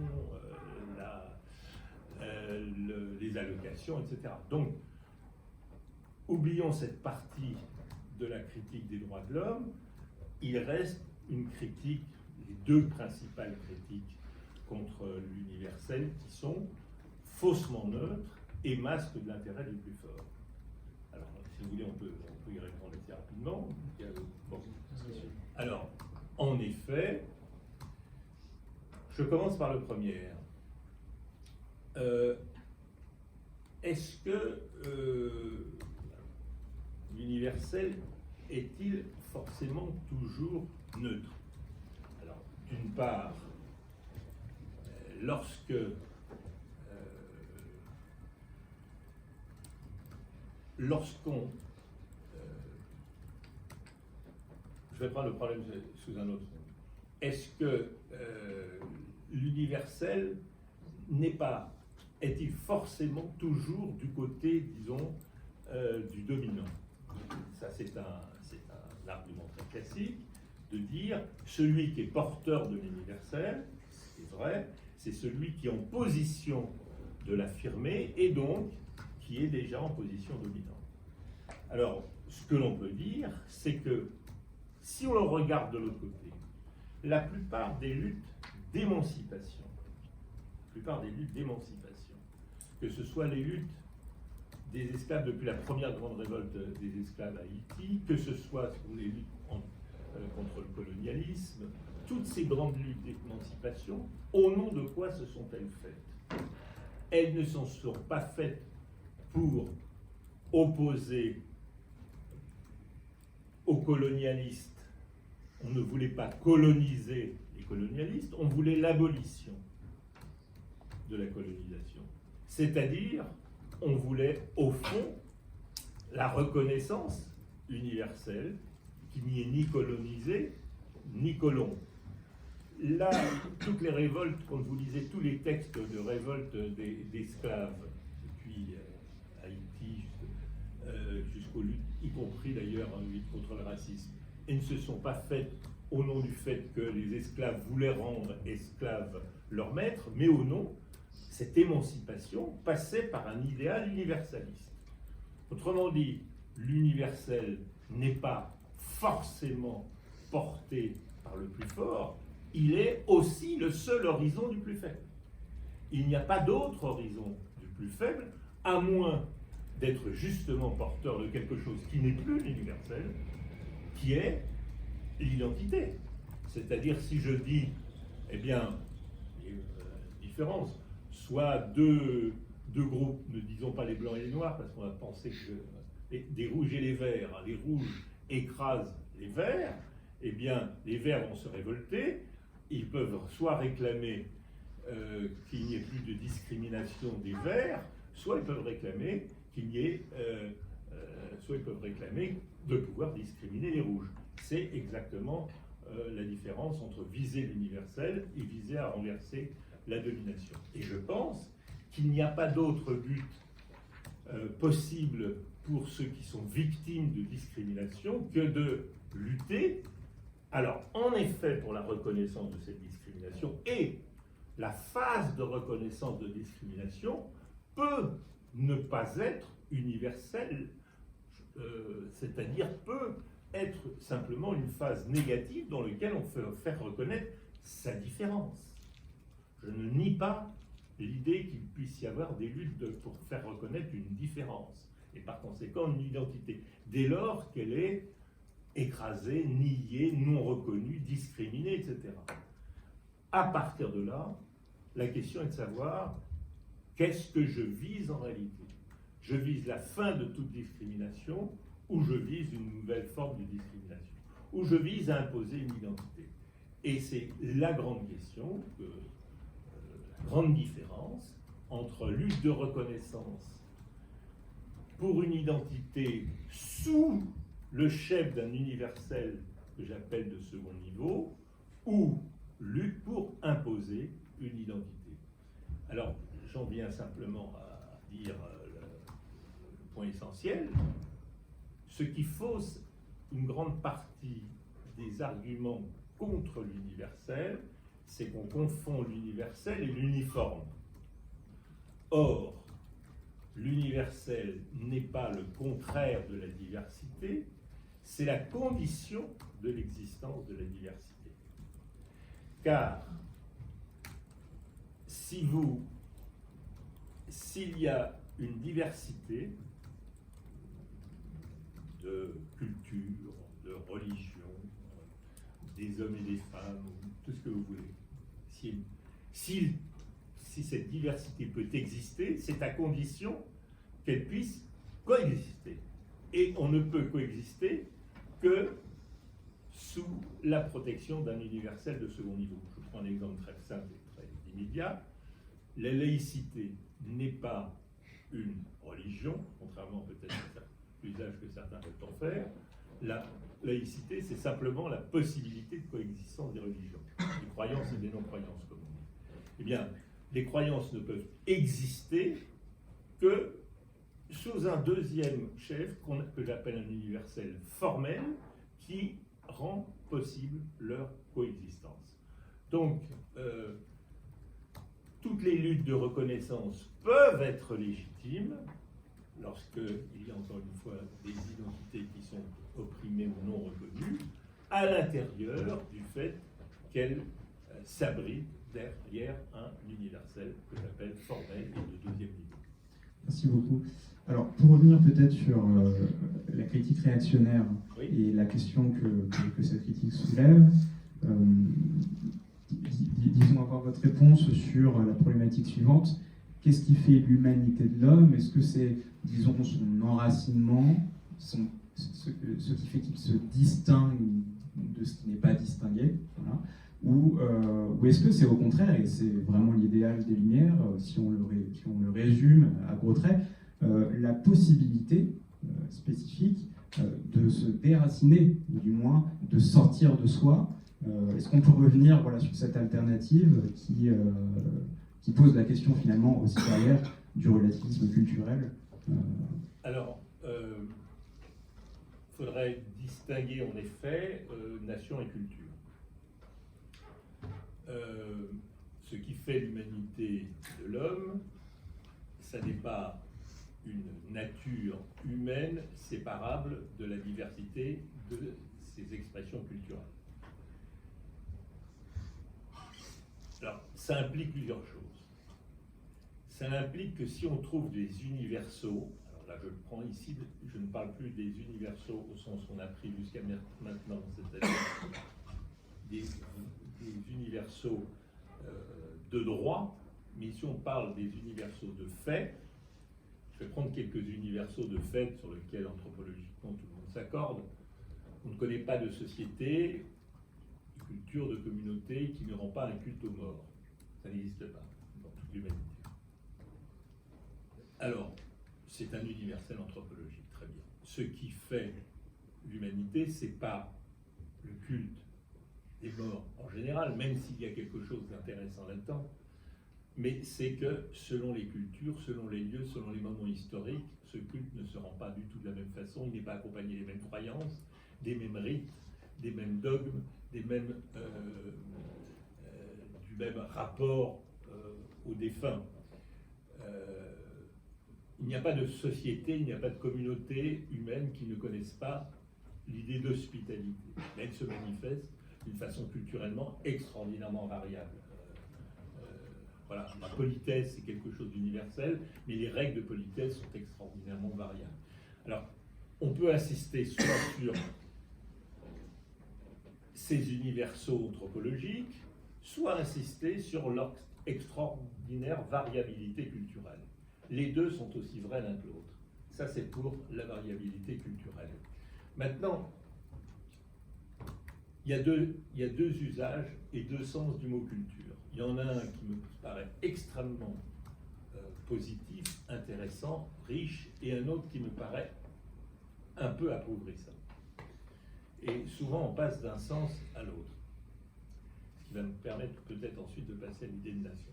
les allocations, etc. Donc, oublions cette partie de la critique des droits de l'homme, il reste une critique, les deux principales critiques contre l'universel qui sont faussement neutres et masquent de l'intérêt du plus fort. Alors, si vous voulez, on peut y répondre assez rapidement. Bon. Alors, en effet, je commence par le premier. Est-ce que l'universel est-il forcément toujours neutre? Alors, d'une part, lorsqu'on... je vais prendre le problème sous un autre angle. Est-ce que l'universel est-il forcément toujours du côté, disons, du dominant? Ça, c'est un argument très classique de dire celui qui est porteur de l'universel, c'est vrai, c'est celui qui est en position de l'affirmer et donc qui est déjà en position dominante. Alors, ce que l'on peut dire, c'est que si on le regarde de l'autre côté, la plupart des luttes d'émancipation, que ce soit les luttes des esclaves depuis la première grande révolte des esclaves à Haïti, que ce soit les luttes contre le colonialisme, toutes ces grandes luttes d'émancipation, au nom de quoi se sont-elles faites? Elles ne s'en sont pas faites pour opposer aux colonialistes on ne voulait pas coloniser les colonialistes, on voulait l'abolition de la colonisation. C'est-à-dire, on voulait, au fond, la reconnaissance universelle qu'il n'y ait ni colonisé, ni colon. Là, toutes les révoltes, quand vous lisez tous les textes de révolte d'esclaves, depuis Haïti jusqu'aux luttes, y compris d'ailleurs en lutte contre le racisme, et ne se sont pas faites au nom du fait que les esclaves voulaient rendre esclaves leurs maîtres, mais au nom, cette émancipation passait par un idéal universaliste. Autrement dit, l'universel n'est pas forcément porté par le plus fort, il est aussi le seul horizon du plus faible. Il n'y a pas d'autre horizon du plus faible, à moins d'être justement porteur de quelque chose qui n'est plus l'universel, qui est l'identité. C'est-à-dire, si je dis, eh bien, différence, soit deux groupes, ne disons pas les blancs et les noirs, parce qu'on va penser que des rouges et les verts, les rouges écrasent les verts, eh bien, les verts vont se révolter, ils peuvent soit réclamer qu'il n'y ait plus de discrimination des verts, soit ils peuvent réclamer qu'il y ait, soit ils peuvent réclamer de pouvoir discriminer les rouges. C'est exactement la différence entre viser l'universel et viser à renverser la domination. Et je pense qu'il n'y a pas d'autre but possible pour ceux qui sont victimes de discrimination que de lutter, alors en effet pour la reconnaissance de cette discrimination, et la phase de reconnaissance de discrimination peut ne pas être universelle, c'est-à-dire peut être simplement une phase négative dans laquelle on peut faire reconnaître sa différence. Je ne nie pas l'idée qu'il puisse y avoir des luttes pour faire reconnaître une différence, et par conséquent une identité, dès lors qu'elle est écrasée, niée, non reconnue, discriminée, etc. À partir de là, la question est de savoir qu'est-ce que je vise en réalité. Je vise la fin de toute discrimination, ou je vise une nouvelle forme de discrimination, ou je vise à imposer une identité. Et c'est la grande question, la grande différence entre lutte de reconnaissance pour une identité sous le chef d'un universel que j'appelle de second niveau, ou lutte pour imposer une identité. Alors, j'en viens simplement à dire le point essentiel. Ce qui fausse une grande partie des arguments contre l'universel, c'est qu'on confond l'universel et l'uniforme. Or, l'universel n'est pas le contraire de la diversité, c'est la condition de l'existence de la diversité. Car s'il y a une diversité de culture, de religion, des hommes et des femmes, tout ce que vous voulez, si cette diversité peut exister, c'est à condition qu'elle puisse coexister. Et on ne peut coexister que sous la protection d'un universel de second niveau. Je prends un exemple très simple et très immédiat. La laïcité n'est pas une religion, contrairement peut-être à l'usage que certains veulent en faire. La laïcité, c'est simplement la possibilité de coexistence des religions, des croyances et des non-croyances, comme on dit. Eh bien, les croyances ne peuvent exister que sous un deuxième chef que j'appelle un universel formel qui rend possible leur coexistence. Donc, toutes les luttes de reconnaissance peuvent être légitimes lorsqu'il y a encore une fois des identités qui sont opprimées ou non reconnues, à l'intérieur du fait qu'elles s'abritent derrière un universel que j'appelle formel et de deuxième niveau. Merci beaucoup. Alors, pour revenir peut-être sur la critique réactionnaire, oui, et la question que cette critique soulève, disons avoir votre réponse sur la problématique suivante. Qu'est-ce qui fait l'humanité de l'homme? Est-ce que c'est, disons, son enracinement, ce qui fait qu'il se distingue de ce qui n'est pas distingué, voilà. Ou est-ce que c'est au contraire, et c'est vraiment l'idéal des Lumières, si on le résume à gros traits, la possibilité spécifique de se déraciner, ou du moins de sortir de soi. Est-ce qu'on peut revenir voilà, sur cette alternative qui pose la question finalement aussi derrière du relativisme culturel Alors, il faudrait distinguer en effet nation et culture. Ce qui fait l'humanité de l'homme, ça n'est pas une nature humaine séparable de la diversité de ses expressions culturelles. Alors, ça implique plusieurs choses. Ça implique que si on trouve des universaux, alors là je le prends ici, je ne parle plus des universaux au sens qu'on a pris jusqu'à maintenant, c'est-à-dire des universaux de droit, mais si on parle des universaux de fait, je vais prendre quelques universaux de fait sur lesquels anthropologiquement tout le monde s'accorde. On ne connaît pas de société, de culture, de communauté qui ne rend pas un culte aux morts. Ça n'existe pas dans toute l'humanité. Alors, c'est un universel anthropologique, très bien. Ce qui fait l'humanité, c'est pas le culte des morts en général, même s'il y a quelque chose d'intéressant là-dedans, mais c'est que selon les cultures, selon les lieux, selon les moments historiques, ce culte ne se rend pas du tout de la même façon, il n'est pas accompagné des mêmes croyances, des mêmes rites, des mêmes dogmes, des mêmes, du même rapport aux défunts. Il n'y a pas de société, il n'y a pas de communauté humaine qui ne connaisse pas l'idée d'hospitalité. Là, elle se manifeste d'une façon culturellement extraordinairement variable. Voilà, la politesse, c'est quelque chose d'universel, mais les règles de politesse sont extraordinairement variables. Alors, on peut insister soit sur ces universaux anthropologiques, soit insister sur leur extraordinaire variabilité culturelle. Les deux sont aussi vrais l'un que l'autre. Ça, c'est pour la variabilité culturelle. Maintenant, il y a deux usages et deux sens du mot culture. Il y en a un qui me paraît extrêmement positif, intéressant, riche, et un autre qui me paraît un peu appauvrissant. Et souvent, on passe d'un sens à l'autre, ce qui va me permettre peut-être ensuite de passer à l'idée de nation.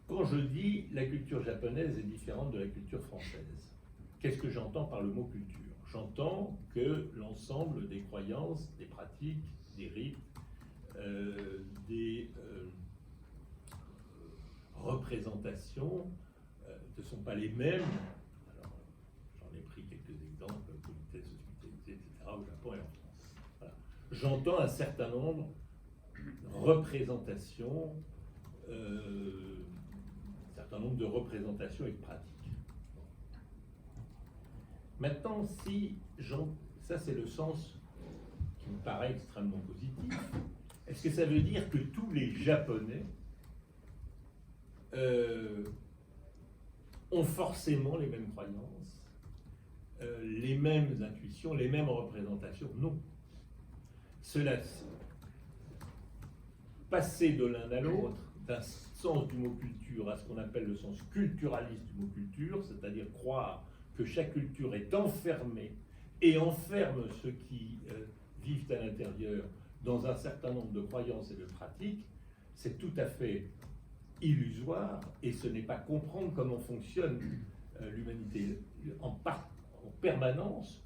Quand je dis la culture japonaise est différente de la culture française, qu'est-ce que j'entends par le mot culture? J'entends que l'ensemble des croyances, des pratiques, des rites, des représentations ne sont pas les mêmes. Alors, j'en ai pris quelques exemples, politesse, hospitalité, etc., au Japon et en France. Voilà. J'entends un certain nombre de représentations, et de pratiques. Maintenant, ça c'est le sens qui me paraît extrêmement positif. Est-ce que ça veut dire que tous les Japonais ont forcément les mêmes croyances, les mêmes intuitions, les mêmes représentations? Non. Cela, passer de l'un à l'autre, d'un sens du mot culture à ce qu'on appelle le sens culturaliste du mot culture, c'est-à-dire croire que chaque culture est enfermée et enferme ceux qui vivent à l'intérieur dans un certain nombre de croyances et de pratiques, c'est tout à fait illusoire et ce n'est pas comprendre comment fonctionne l'humanité. En permanence,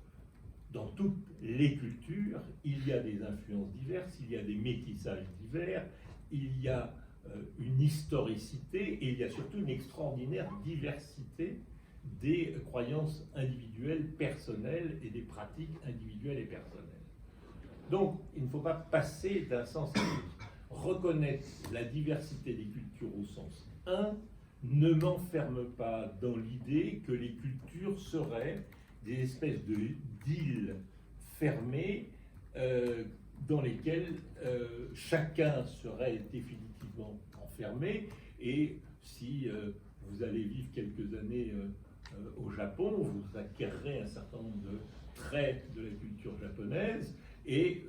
dans toutes les cultures, il y a des influences diverses, il y a des métissages divers, il y a une historicité et il y a surtout une extraordinaire diversité des croyances individuelles, personnelles et des pratiques individuelles et personnelles. Donc, il ne faut pas passer d'un sens à l'autre. Reconnaître la diversité des cultures au sens 1 ne m'enferme pas dans l'idée que les cultures seraient des espèces d'îles fermées dans lesquelles chacun serait définitivement enfermé. Et si vous allez vivre quelques années au Japon, vous acquérerez un certain nombre de traits de la culture japonaise Et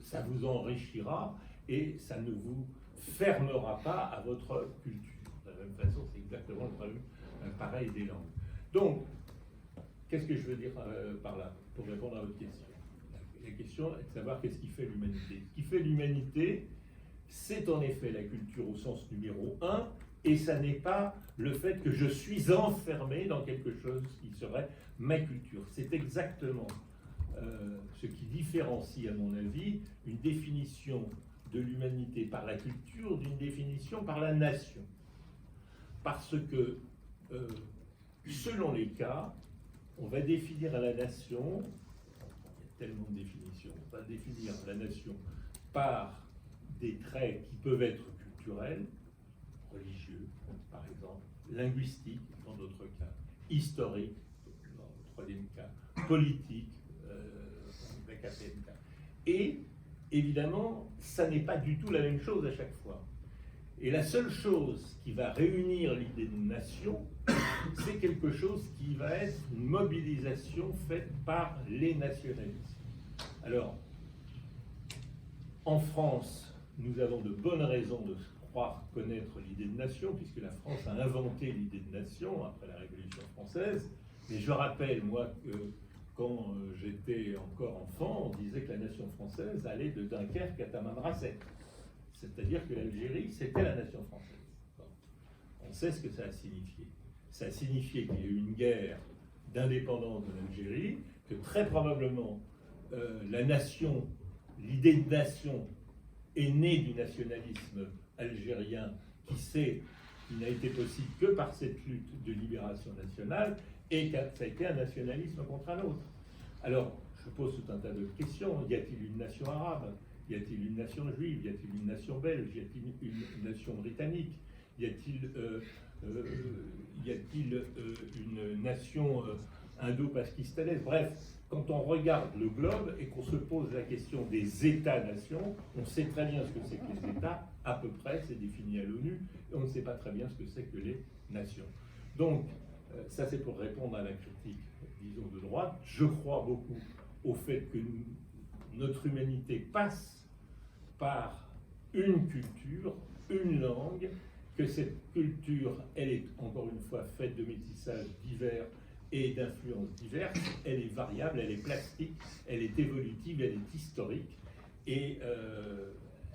ça vous enrichira et ça ne vous fermera pas à votre culture. De la même façon, c'est exactement le problème pareil des langues. Donc, qu'est-ce que je veux dire par là, pour répondre à votre question? La question est de savoir qu'est-ce qui fait l'humanité. Ce qui fait l'humanité, c'est en effet la culture au sens numéro 1, et ça n'est pas le fait que je suis enfermé dans quelque chose qui serait ma culture. C'est exactement ce qui différencie, à mon avis, une définition de l'humanité par la culture d'une définition par la nation. Parce que, selon les cas, on va définir la nation, il y a tellement de définitions, on va définir la nation par des traits qui peuvent être culturels, religieux, par exemple, linguistiques, dans d'autres cas, historiques, dans le troisième cas, politiques, dans le quatrième cas. Et, évidemment, ça n'est pas du tout la même chose à chaque fois. Et la seule chose qui va réunir l'idée de nation, c'est quelque chose qui va être une mobilisation faite par les nationalistes. Alors, en France, nous avons de bonnes raisons de croire connaître l'idée de nation, puisque la France a inventé l'idée de nation après la Révolution française. Mais je rappelle, moi, que quand j'étais encore enfant, on disait que la nation française allait de Dunkerque à Tamanrasset. C'est-à-dire que l'Algérie, c'était la nation française. Bon. On sait ce que ça a signifié. Ça a signifié qu'il y a eu une guerre d'indépendance de l'Algérie, que très probablement la nation, l'idée de nation est née du nationalisme algérien qui n'a été possible que par cette lutte de libération nationale, et que ça a été un nationalisme contre un autre. Alors, je pose tout un tas de questions. Y a-t-il une nation arabe? Y a-t-il une nation juive? Y a-t-il une nation belge? Y a-t-il une nation britannique? Y a-t-il une nation indo-pakistanaise? Bref, quand on regarde le globe et qu'on se pose la question des États-nations, on sait très bien ce que c'est que les États, à peu près, c'est défini à l'ONU, et on ne sait pas très bien ce que c'est que les nations. Donc, ça c'est pour répondre à la critique, disons, de droite. Je crois beaucoup au fait que notre humanité passe par une culture, une langue, que cette culture, elle est encore une fois faite de métissages divers et d'influences diverses, elle est variable, elle est plastique, elle est évolutive, elle est historique, et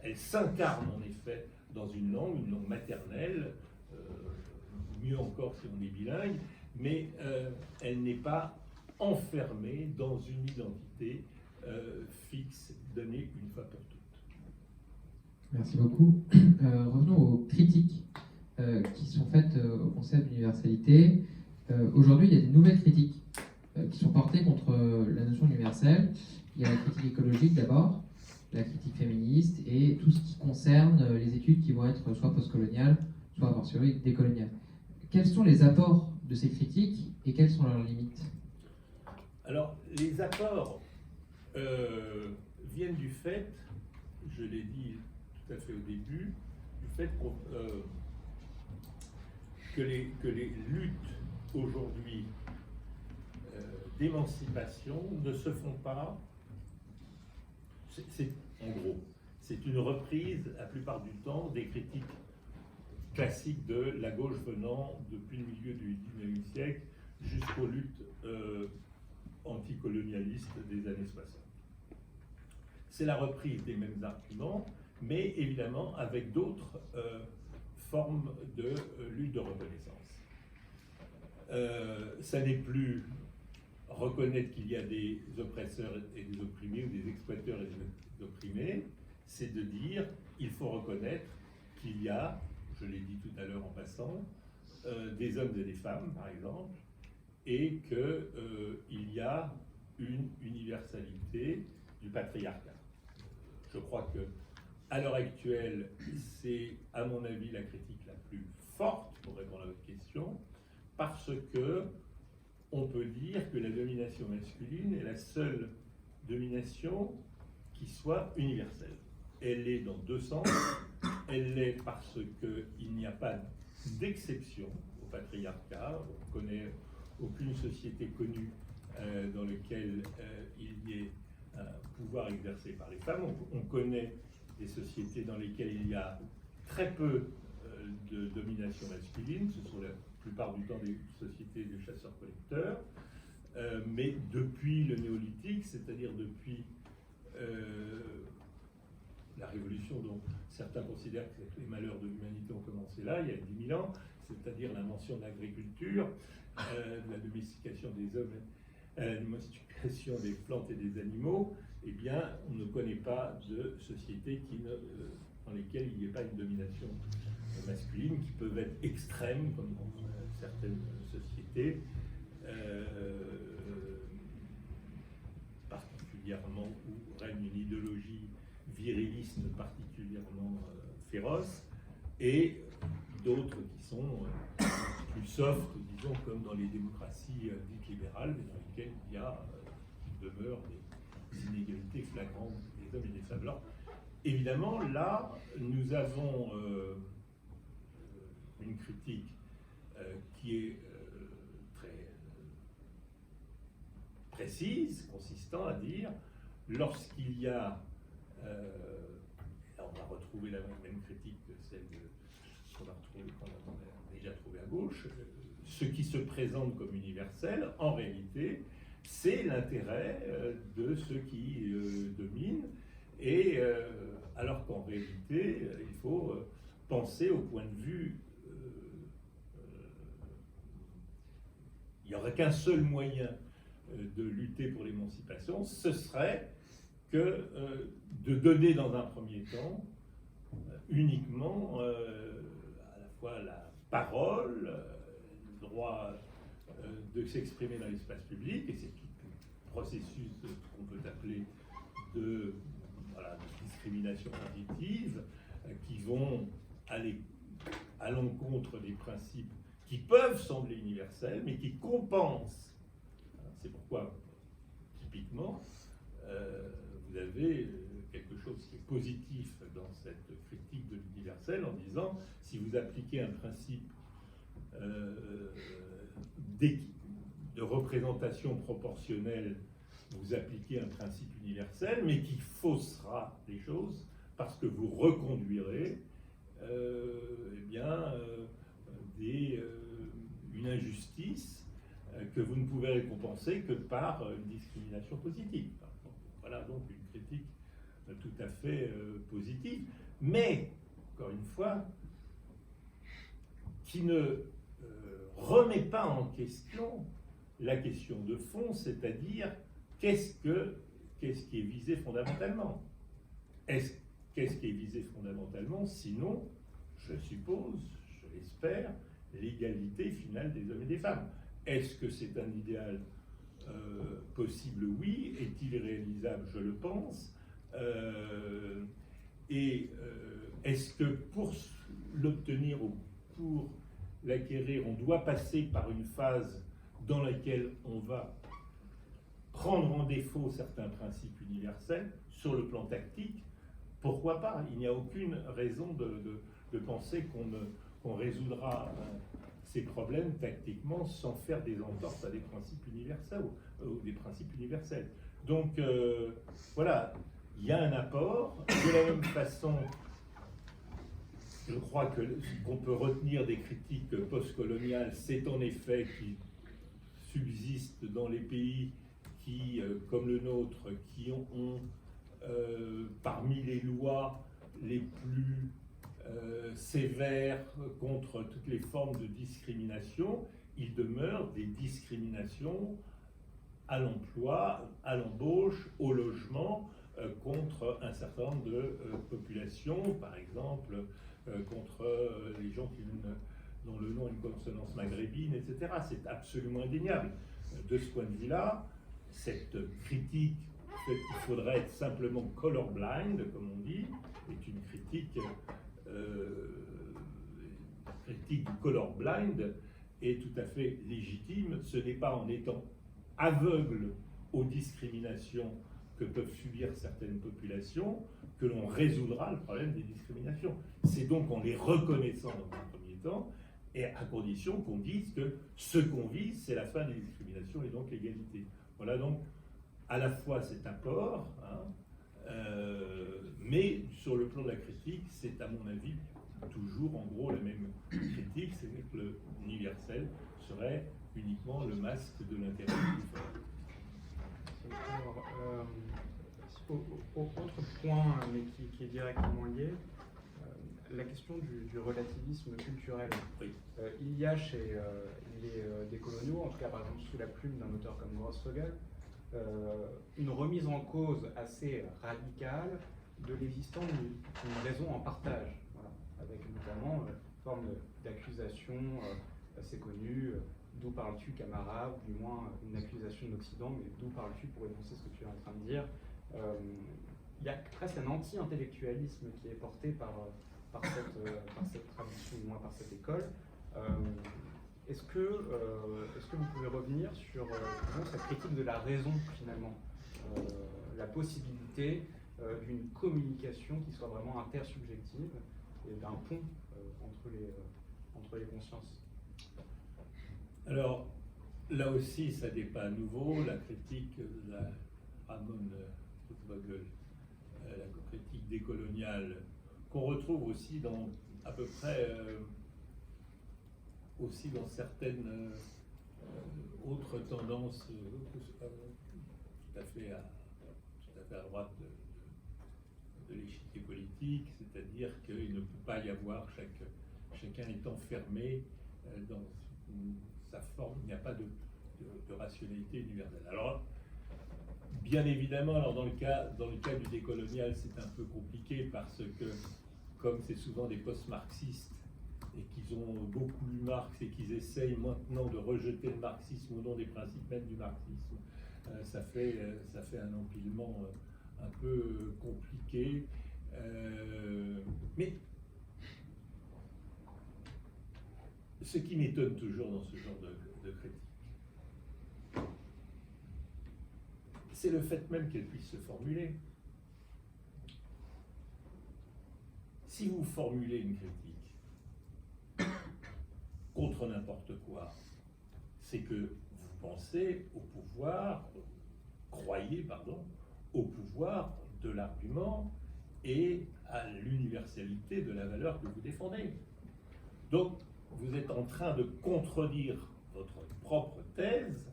elle s'incarne en effet dans une langue maternelle, mieux encore si on est bilingue, mais elle n'est pas enfermée dans une identité fixe, donnée une fois pour toutes. Merci beaucoup. Revenons aux critiques qui sont faites au concept d'universalité. Aujourd'hui, il y a des nouvelles critiques qui sont portées contre la notion universelle. Il y a la critique écologique d'abord, la critique féministe et tout ce qui concerne les études qui vont être soit postcoloniales, soit a fortiori décoloniales. Quels sont les apports de ces critiques et quelles sont leurs limites? Alors, les apports viennent du fait, je l'ai dit tout à fait au début, du fait que les luttes aujourd'hui d'émancipation ne se font pas. En gros, c'est une reprise, la plupart du temps, des critiques classiques de la gauche venant depuis le milieu du XIXe siècle jusqu'aux luttes anticolonialistes des années 60. C'est la reprise des mêmes arguments, mais évidemment avec d'autres formes de lutte de reconnaissance. Ça n'est plus reconnaître qu'il y a des oppresseurs et des opprimés, ou des exploiteurs et des opprimés, c'est de dire il faut reconnaître qu'il y a, je l'ai dit tout à l'heure en passant, des hommes et des femmes, par exemple, et qu'il y a une universalité du patriarcat. Je crois que à l'heure actuelle, c'est à mon avis la critique la plus forte pour répondre à votre question, parce que on peut dire que la domination masculine est la seule domination qui soit universelle. Elle est dans deux sens. Elle l'est parce qu'il n'y a pas d'exception au patriarcat. On ne connaît aucune société connue dans laquelle il y ait pouvoir exercé par les femmes. On connaît des sociétés dans lesquelles il y a très peu de domination masculine, ce sont la plupart du temps des sociétés de chasseurs-collecteurs, mais depuis le néolithique, c'est-à-dire depuis la révolution dont certains considèrent que les malheurs de l'humanité ont commencé là, il y a 10 000 ans, c'est-à-dire l'invention de l'agriculture, de la domestication des hommes, la domestication des plantes et des animaux, eh bien, on ne connaît pas de sociétés dans lesquelles il n'y ait pas une domination masculine, qui peuvent être extrêmes, comme dans certaines sociétés, particulièrement où règne une idéologie viriliste particulièrement féroce, et d'autres qui sont plus soft, disons, comme dans les démocraties dites libérales, mais dans lesquelles il y a, demeure des inégalités flagrantes des hommes et des femmes. Alors, évidemment, là, nous avons une critique qui est très précise, consistant à dire, lorsqu'il y a, là on va retrouver la même critique que celle qu'on a déjà trouvée à gauche, ce qui se présente comme universel, en réalité, c'est l'intérêt de ceux qui dominent, et alors qu'en réalité, il faut penser au point de vue, il n'y aurait qu'un seul moyen de lutter pour l'émancipation, ce serait que de donner dans un premier temps uniquement à la fois la parole, le droit de s'exprimer dans l'espace public, et c'est tout le processus qu'on peut appeler de discrimination positive, qui vont aller à l'encontre des principes qui peuvent sembler universels, mais qui compensent. C'est pourquoi, typiquement, vous avez quelque chose qui est positif dans cette critique de l'universel, en disant, si vous appliquez un principe de représentation proportionnelle, vous appliquez un principe universel, mais qui faussera les choses, parce que vous reconduirez une injustice que vous ne pouvez récompenser que par une discrimination positive. Voilà donc une critique tout à fait positive, mais, encore une fois, qui ne remet pas en question la question de fond, c'est-à-dire qu'est-ce qui est visé fondamentalement. Qu'est-ce qui est visé fondamentalement, sinon, je suppose, je l'espère, l'égalité finale des hommes et des femmes. Est-ce que c'est un idéal possible? Oui. Est-il réalisable? Je le pense. Est-ce que pour l'obtenir ou pour l'acquérir, on doit passer par une phase dans laquelle on va prendre en défaut certains principes universels sur le plan tactique? Pourquoi pas? Il n'y a aucune raison de penser qu'on résoudra ces problèmes tactiquement sans faire des entorses à des principes universels ou des principes universels. Donc voilà, il y a un apport. De la même façon, je crois que ce qu'on peut retenir des critiques postcoloniales, c'est en effet qu'il subsiste dans les pays qui, comme le nôtre, qui ont parmi les lois les plus sévères contre toutes les formes de discrimination, il demeure des discriminations à l'emploi, à l'embauche, au logement, contre un certain nombre de populations, par exemple contre les gens dont le nom a une consonance maghrébine, etc. C'est absolument indéniable. De ce point de vue-là, cette critique qu'il faudrait être simplement colorblind, comme on dit, est une critique du colorblind est tout à fait légitime. Ce n'est pas en étant aveugle aux discriminations que peuvent subir certaines populations que l'on résoudra le problème des discriminations. C'est donc en les reconnaissant dans un premier temps, et à condition qu'on dise que ce qu'on vise, c'est la fin des discriminations et donc l'égalité. Voilà donc à la fois cet apport, hein, mais sur le plan de la critique, c'est à mon avis toujours en gros la même critique, c'est que l'universel serait uniquement le masque de l'intérêt du plus fort. Alors, autre point, mais qui est directement lié, la question du relativisme culturel. Oui. Il y a chez les décoloniaux, en tout cas par exemple sous la plume d'un auteur comme Grossfogel, une remise en cause assez radicale de l'existence d'une raison en partage, voilà, avec notamment une forme d'accusation assez connue, d'où parles-tu camarade, ou du moins une accusation de l'Occident, mais d'où parles-tu pour énoncer ce que tu es en train de dire. Il y a presque un anti-intellectualisme qui est porté par cette tradition, du moins par cette école. Est-ce que vous pouvez revenir sur cette critique de la raison, finalement, la possibilité d'une communication qui soit vraiment intersubjective et d'un pont entre les consciences? Alors, là aussi, ça n'est pas nouveau, la critique de la Ramon Vogel, la critique décoloniale, qu'on retrouve aussi dans à peu près aussi dans certaines autres tendances tout à fait à droite de l'échiquier politique, c'est-à-dire qu'il ne peut pas y avoir, chacun est enfermé dans sa forme, il n'y a pas de rationalité universelle. Alors, bien évidemment, alors dans le cas du décolonial, c'est un peu compliqué parce que, comme c'est souvent des post-marxistes et qu'ils ont beaucoup lu Marx et qu'ils essayent maintenant de rejeter le marxisme au nom des principes même du marxisme, ça fait un empilement un peu compliqué. Mais ce qui m'étonne toujours dans ce genre de critique, c'est le fait même qu'elle puisse se formuler. Si vous formulez une critique contre n'importe quoi, c'est que vous pensez au pouvoir, croyez, au pouvoir de l'argument et à l'universalité de la valeur que vous défendez. Donc, vous êtes en train de contredire votre propre thèse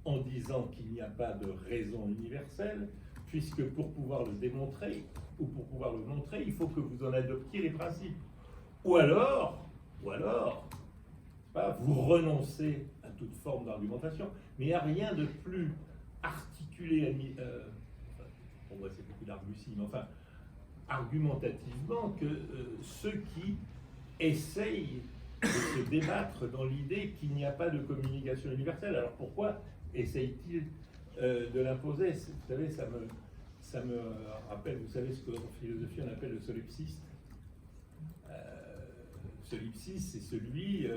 en disant qu'il n'y a pas de raison universelle, puisque pour pouvoir le démontrer, ou pour pouvoir le montrer, il faut que vous en adoptiez les principes. Ou alors, vous renoncez à toute forme d'argumentation. Mais il n'y a rien de plus articulé, pour moi c'est beaucoup d'argussie, mais enfin, argumentativement, que ceux qui essayent de se débattre dans l'idée qu'il n'y a pas de communication universelle. Alors pourquoi essayent-ils de l'imposer? Vous savez, ça me rappelle, vous savez ce qu'en philosophie on appelle le solipsiste. Solipsiste, c'est celui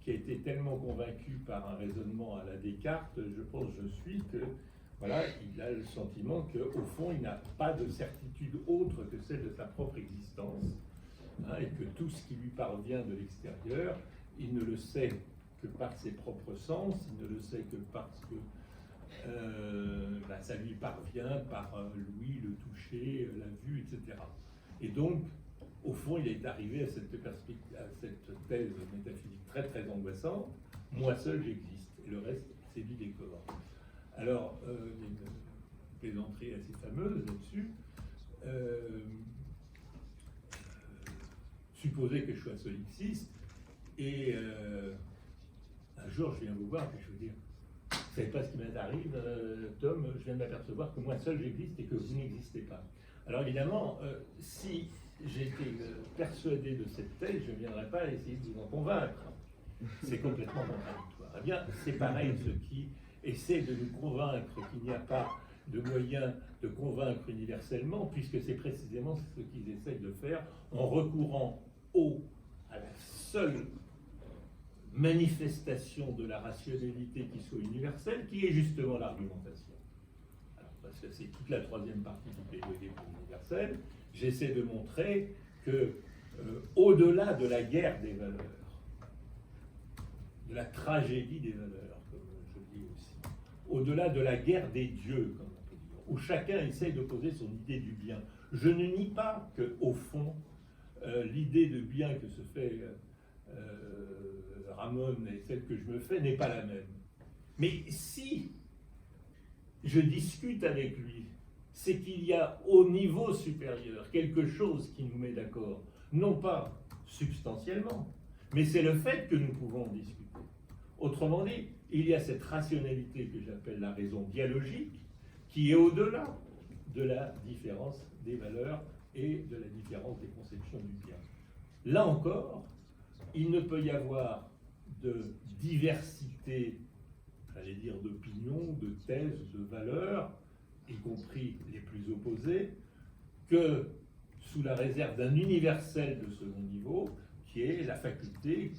qui a été tellement convaincu par un raisonnement à la Descartes, je suis que voilà, il a le sentiment qu'au fond, il n'a pas de certitude autre que celle de sa propre existence, hein, et que tout ce qui lui parvient de l'extérieur, il ne le sait que par ses propres sens, il ne le sait que parce que ça lui parvient par l'ouïe, le toucher, la vue, etc. Et donc, au fond, il est arrivé à cette thèse métaphysique très très angoissante. Moi seul j'existe, et le reste c'est du décor. Alors, il y a une plaisanterie assez fameuse là-dessus. Supposez que je sois solipsiste, et un jour je viens vous voir et je vous dis, vous savez pas ce qui m'arrive, Tom, je viens de m'apercevoir que moi seul j'existe et que vous n'existez pas. Alors évidemment, si j'étais persuadé de cette thèse, je ne viendrais pas essayer de vous en convaincre. C'est complètement contradictoire. Eh bien, c'est pareil, ceux qui essaient de nous convaincre qu'il n'y a pas de moyen de convaincre universellement, puisque c'est précisément ce qu'ils essayent de faire en recourant à la seule manifestation de la rationalité qui soit universelle, qui est justement l'argumentation. Alors, parce que c'est toute la troisième partie du plaidoyer pour l'universel, j'essaie de montrer que, au-delà de la guerre des valeurs, de la tragédie des valeurs, comme je le dis aussi, au-delà de la guerre des dieux, comme on peut où chacun essaye de poser son idée du bien. Je ne nie pas qu'au fond, l'idée de bien que se fait Ramon et celle que je me fais n'est pas la même. Mais si je discute avec lui, c'est qu'il y a au niveau supérieur quelque chose qui nous met d'accord, non pas substantiellement, mais c'est le fait que nous pouvons en discuter. Autrement dit, il y a cette rationalité que j'appelle la raison dialogique, qui est au-delà de la différence des valeurs et de la différence des conceptions du bien. Là encore, il ne peut y avoir de diversité, j'allais dire d'opinions, de thèses, de valeurs, y compris les plus opposées, que sous la réserve d'un universel de second niveau, qui est la faculté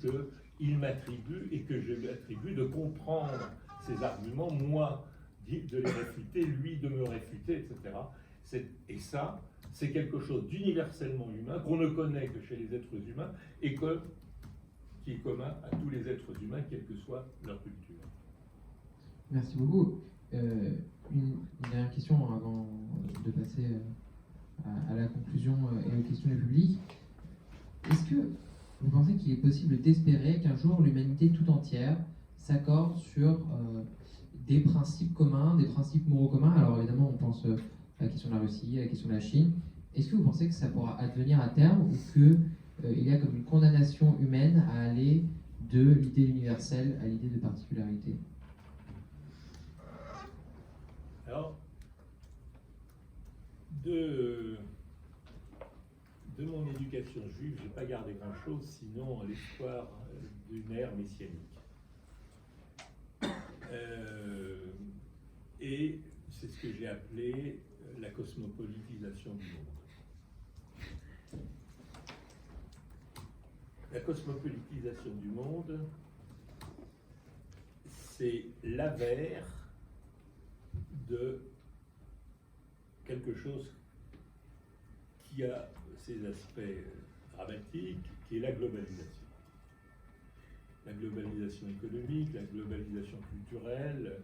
qu'il m'attribue et que je lui attribue de comprendre ses arguments, moi de les réfuter, lui de me réfuter, etc. Et ça, c'est quelque chose d'universellement humain, qu'on ne connaît que chez les êtres humains, et qui est commun à tous les êtres humains, quelle que soit leur culture. Merci beaucoup. Une dernière question avant de passer à la conclusion et aux questions du public. Est-ce que vous pensez qu'il est possible d'espérer qu'un jour l'humanité tout entière s'accorde sur des principes communs, des principes moraux communs? Alors évidemment, on pense à la question de la Russie, à la question de la Chine. Est-ce que vous pensez que ça pourra advenir à terme, ou qu'il y a comme une condamnation humaine à aller de l'idée universelle à l'idée de particularité? Alors, de mon éducation juive, je n'ai pas gardé grand-chose, sinon l'espoir d'une ère messianique. Et c'est ce que j'ai appelé la cosmopolitisation du monde. La cosmopolitisation du monde, c'est l'avers de quelque chose qui a ses aspects dramatiques, qui est la globalisation. La globalisation économique, la globalisation culturelle,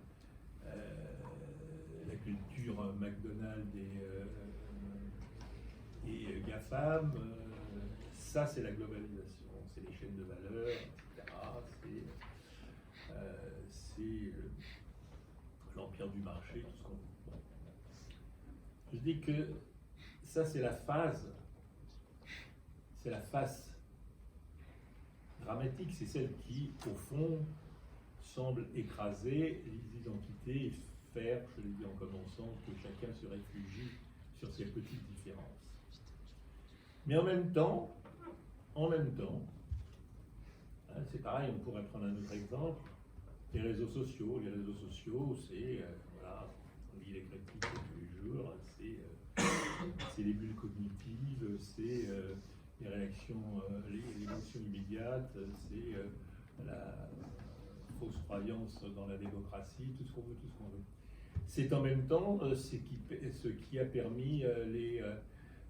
la culture McDonald's et GAFAM, ça c'est la globalisation, c'est les chaînes de valeur, etc. C'est l'empire du marché, tout ce qu'on veut. Bon. Je dis que ça c'est la face dramatique, c'est celle qui, au fond, semble écraser les identités et faire, je l'ai dit en commençant, que chacun se réfugie sur ses petites différences. Mais en même temps, hein, c'est pareil, on pourrait prendre un autre exemple, les réseaux sociaux. Les réseaux sociaux, c'est, voilà, on lit les critiques tous les jours, c'est les bulles cognitives, c'est les réactions, l'émotion immédiate, c'est la fausse croyance dans la démocratie, tout ce qu'on veut, tout ce qu'on veut. C'est en même temps ce qui a permis les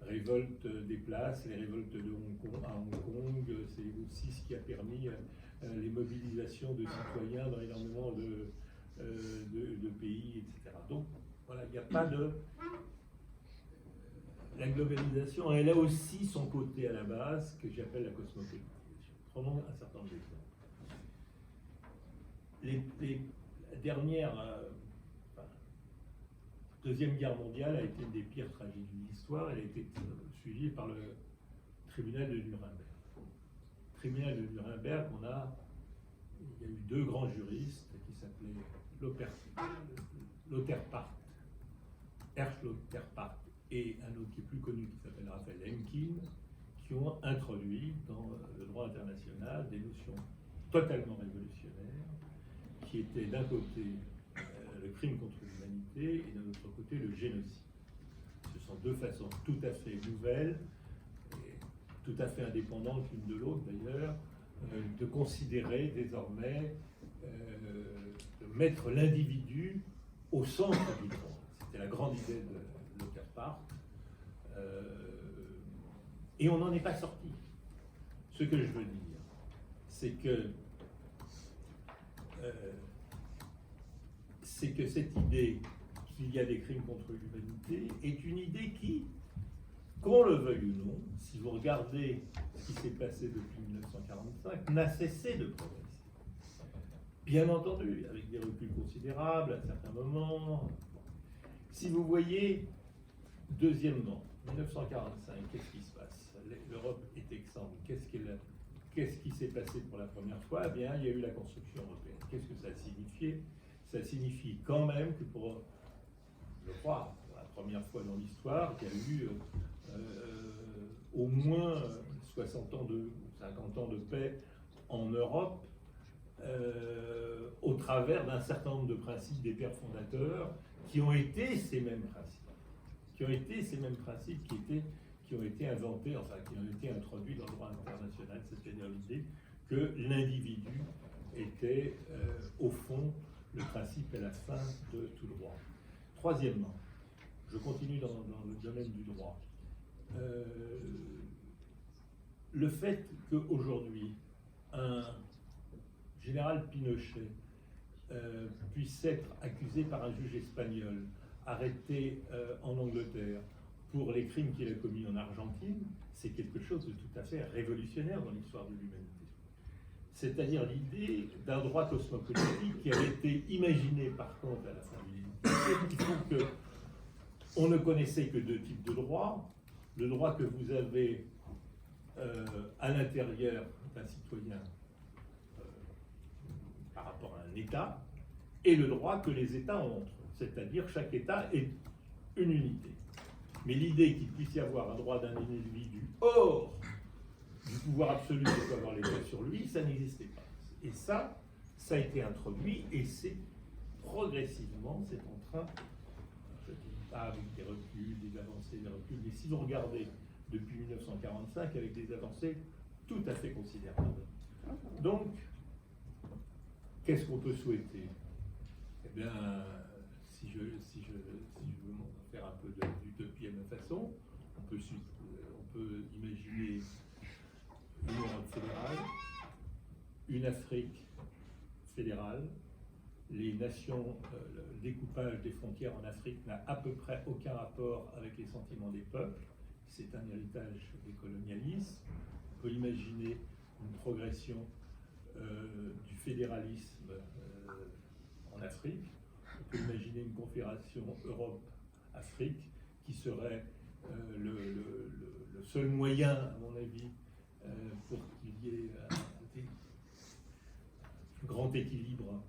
révoltes des places, les révoltes de à Hong Kong, c'est aussi ce qui a permis les mobilisations de citoyens dans énormément de pays, etc. Donc, voilà, il n'y a pas de... La globalisation, elle a aussi son côté à la base, que j'appelle la cosmopolitisation. Prenons un certain nombre d'exemples. La dernière... Deuxième Guerre mondiale a été une des pires tragédies de l'histoire. Elle a été suivie par le tribunal de Nuremberg. Le tribunal de Nuremberg, il y a eu deux grands juristes qui s'appelaient Ernst Lauterpacht et un autre qui est plus connu qui s'appelle Raphaël Lemkin, qui ont introduit dans le droit international des notions totalement révolutionnaires qui étaient d'un côté le crime contre l'humanité et d'un autre côté le génocide. Ce sont deux façons tout à fait nouvelles et tout à fait indépendantes l'une de l'autre d'ailleurs, de considérer désormais, de mettre l'individu au centre du monde. C'était la grande idée de Lauterpacht. Et on n'en est pas sorti. Ce que je veux dire, c'est que cette idée qu'il y a des crimes contre l'humanité est une idée qui, qu'on le veuille ou non, si vous regardez ce qui s'est passé depuis 1945, n'a cessé de progresser. Bien entendu, avec des reculs considérables à certains moments. Si vous voyez, deuxièmement, 1945, qu'est-ce qui se passe? L'Europe est exsangue. Qu'est-ce qui s'est passé pour la première fois? Eh bien, il y a eu la construction européenne. Qu'est-ce que ça a signifié? Ça signifie quand même que je crois, pour la première fois dans l'histoire, qu'il y a eu au moins 60 ans ou 50 ans de paix en Europe, au travers d'un certain nombre de principes des pères fondateurs qui ont été ces mêmes principes, qui ont été inventés, enfin qui ont été introduits dans le droit international, c'est-à-dire l'idée que l'individu était au fond le principe et la fin de tout droit. Troisièmement, je continue dans le domaine du droit. Le fait qu'aujourd'hui, un général Pinochet puisse être accusé par un juge espagnol, arrêté en Angleterre pour les crimes qu'il a commis en Argentine, c'est quelque chose de tout à fait révolutionnaire dans l'histoire de l'humanité. C'est-à-dire l'idée d'un droit cosmopolitique qui avait été imaginé par contre à la fin du XVIIIe, qui trouve que on ne connaissait que deux types de droits. Le droit que vous avez à l'intérieur d'un citoyen par rapport à un État, et le droit que les États ont entre eux, c'est-à-dire chaque État est une unité. Mais l'idée qu'il puisse y avoir un droit d'un individu hors du pouvoir absolu que peut avoir l'État sur lui, ça n'existait pas. Et ça a été introduit, et c'est progressivement, c'est en train, je ne dis pas avec des reculs, des avancées, des reculs, mais si vous regardez depuis 1945, avec des avancées tout à fait considérables. Donc, qu'est-ce qu'on peut souhaiter? Eh bien, si je veux faire un peu d'utopie à ma façon, on peut imaginer une Europe fédérale, une Afrique fédérale. Les nations, le découpage des frontières en Afrique n'a à peu près aucun rapport avec les sentiments des peuples. C'est un héritage des colonialismes. On peut imaginer une progression du fédéralisme en Afrique. On peut imaginer une confédération Europe-Afrique qui serait le seul moyen, à mon avis, pour qu'il y ait un grand équilibre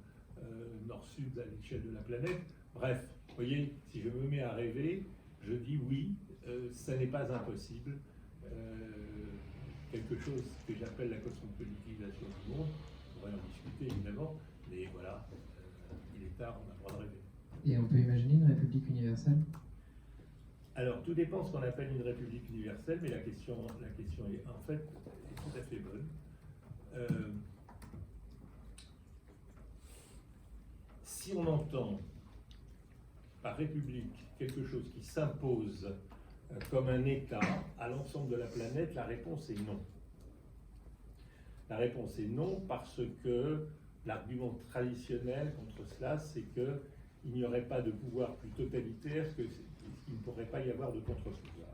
nord-sud à l'échelle de la planète. Bref, vous voyez, si je me mets à rêver, je dis oui, ça n'est pas impossible. Quelque chose que j'appelle la cosmopolitisation du monde, on pourrait en discuter évidemment, mais voilà, il est tard, on a le droit de rêver. Et on peut imaginer une république universelle? Alors, tout dépend de ce qu'on appelle une république universelle, mais la question est en fait tout à fait bonne. Si on entend par république quelque chose qui s'impose comme un État à l'ensemble de la planète, la réponse est non. La réponse est non parce que l'argument traditionnel contre cela, c'est qu'il n'y aurait pas de pouvoir plus totalitaire qu'il ne pourrait pas y avoir de contre-pouvoir.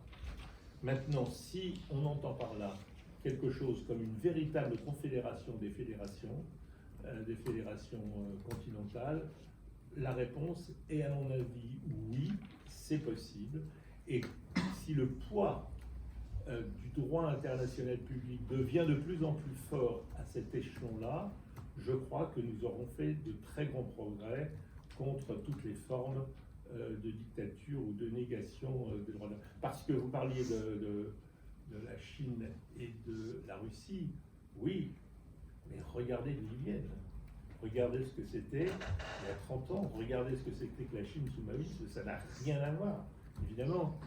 Maintenant, si on entend par là quelque chose comme une véritable confédération des fédérations continentales, la réponse est à mon avis oui, c'est possible. Et si le poids du droit international public devient de plus en plus fort à cet échelon-là, je crois que nous aurons fait de très grands progrès contre toutes les formes de dictature ou de négation des droits de l'homme. Parce que vous parliez de la Chine et de la Russie, oui, mais regardez d'où ils viennent. Regardez ce que c'était il y a 30 ans, regardez ce que c'était que la Chine sous maoïsme, ça n'a rien à voir. Évidemment,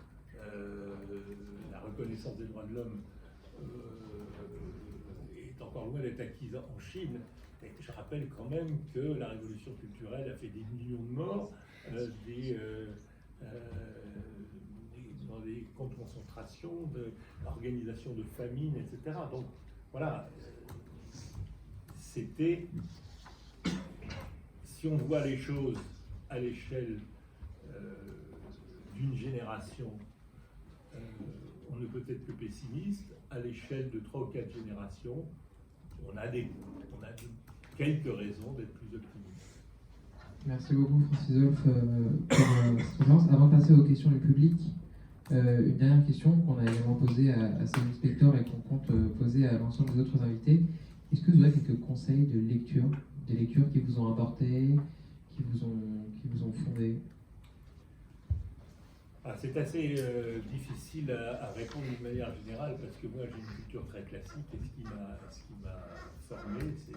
la reconnaissance des droits de l'homme est encore loin d'être acquise en Chine. Et je rappelle quand même que la révolution culturelle a fait des millions de morts, dans des camps de concentration, de l'organisation de famines, etc. Donc voilà, c'était, si on voit les choses à l'échelle d'une génération, on ne peut être que pessimiste. À l'échelle de 3 ou 4 générations, on a quelques raisons d'être plus optimistes. Merci beaucoup Francis Wolff pour cette présence. Avant de passer aux questions du public, une dernière question qu'on a également posée à Céline Spector et qu'on compte poser à l'ensemble des autres invités. Est-ce que vous avez quelques conseils de lecture, des lectures qui vous ont apporté, qui vous ont fondé? C'est assez difficile à répondre d'une manière générale parce que moi j'ai une culture très classique et ce qui m'a formé c'est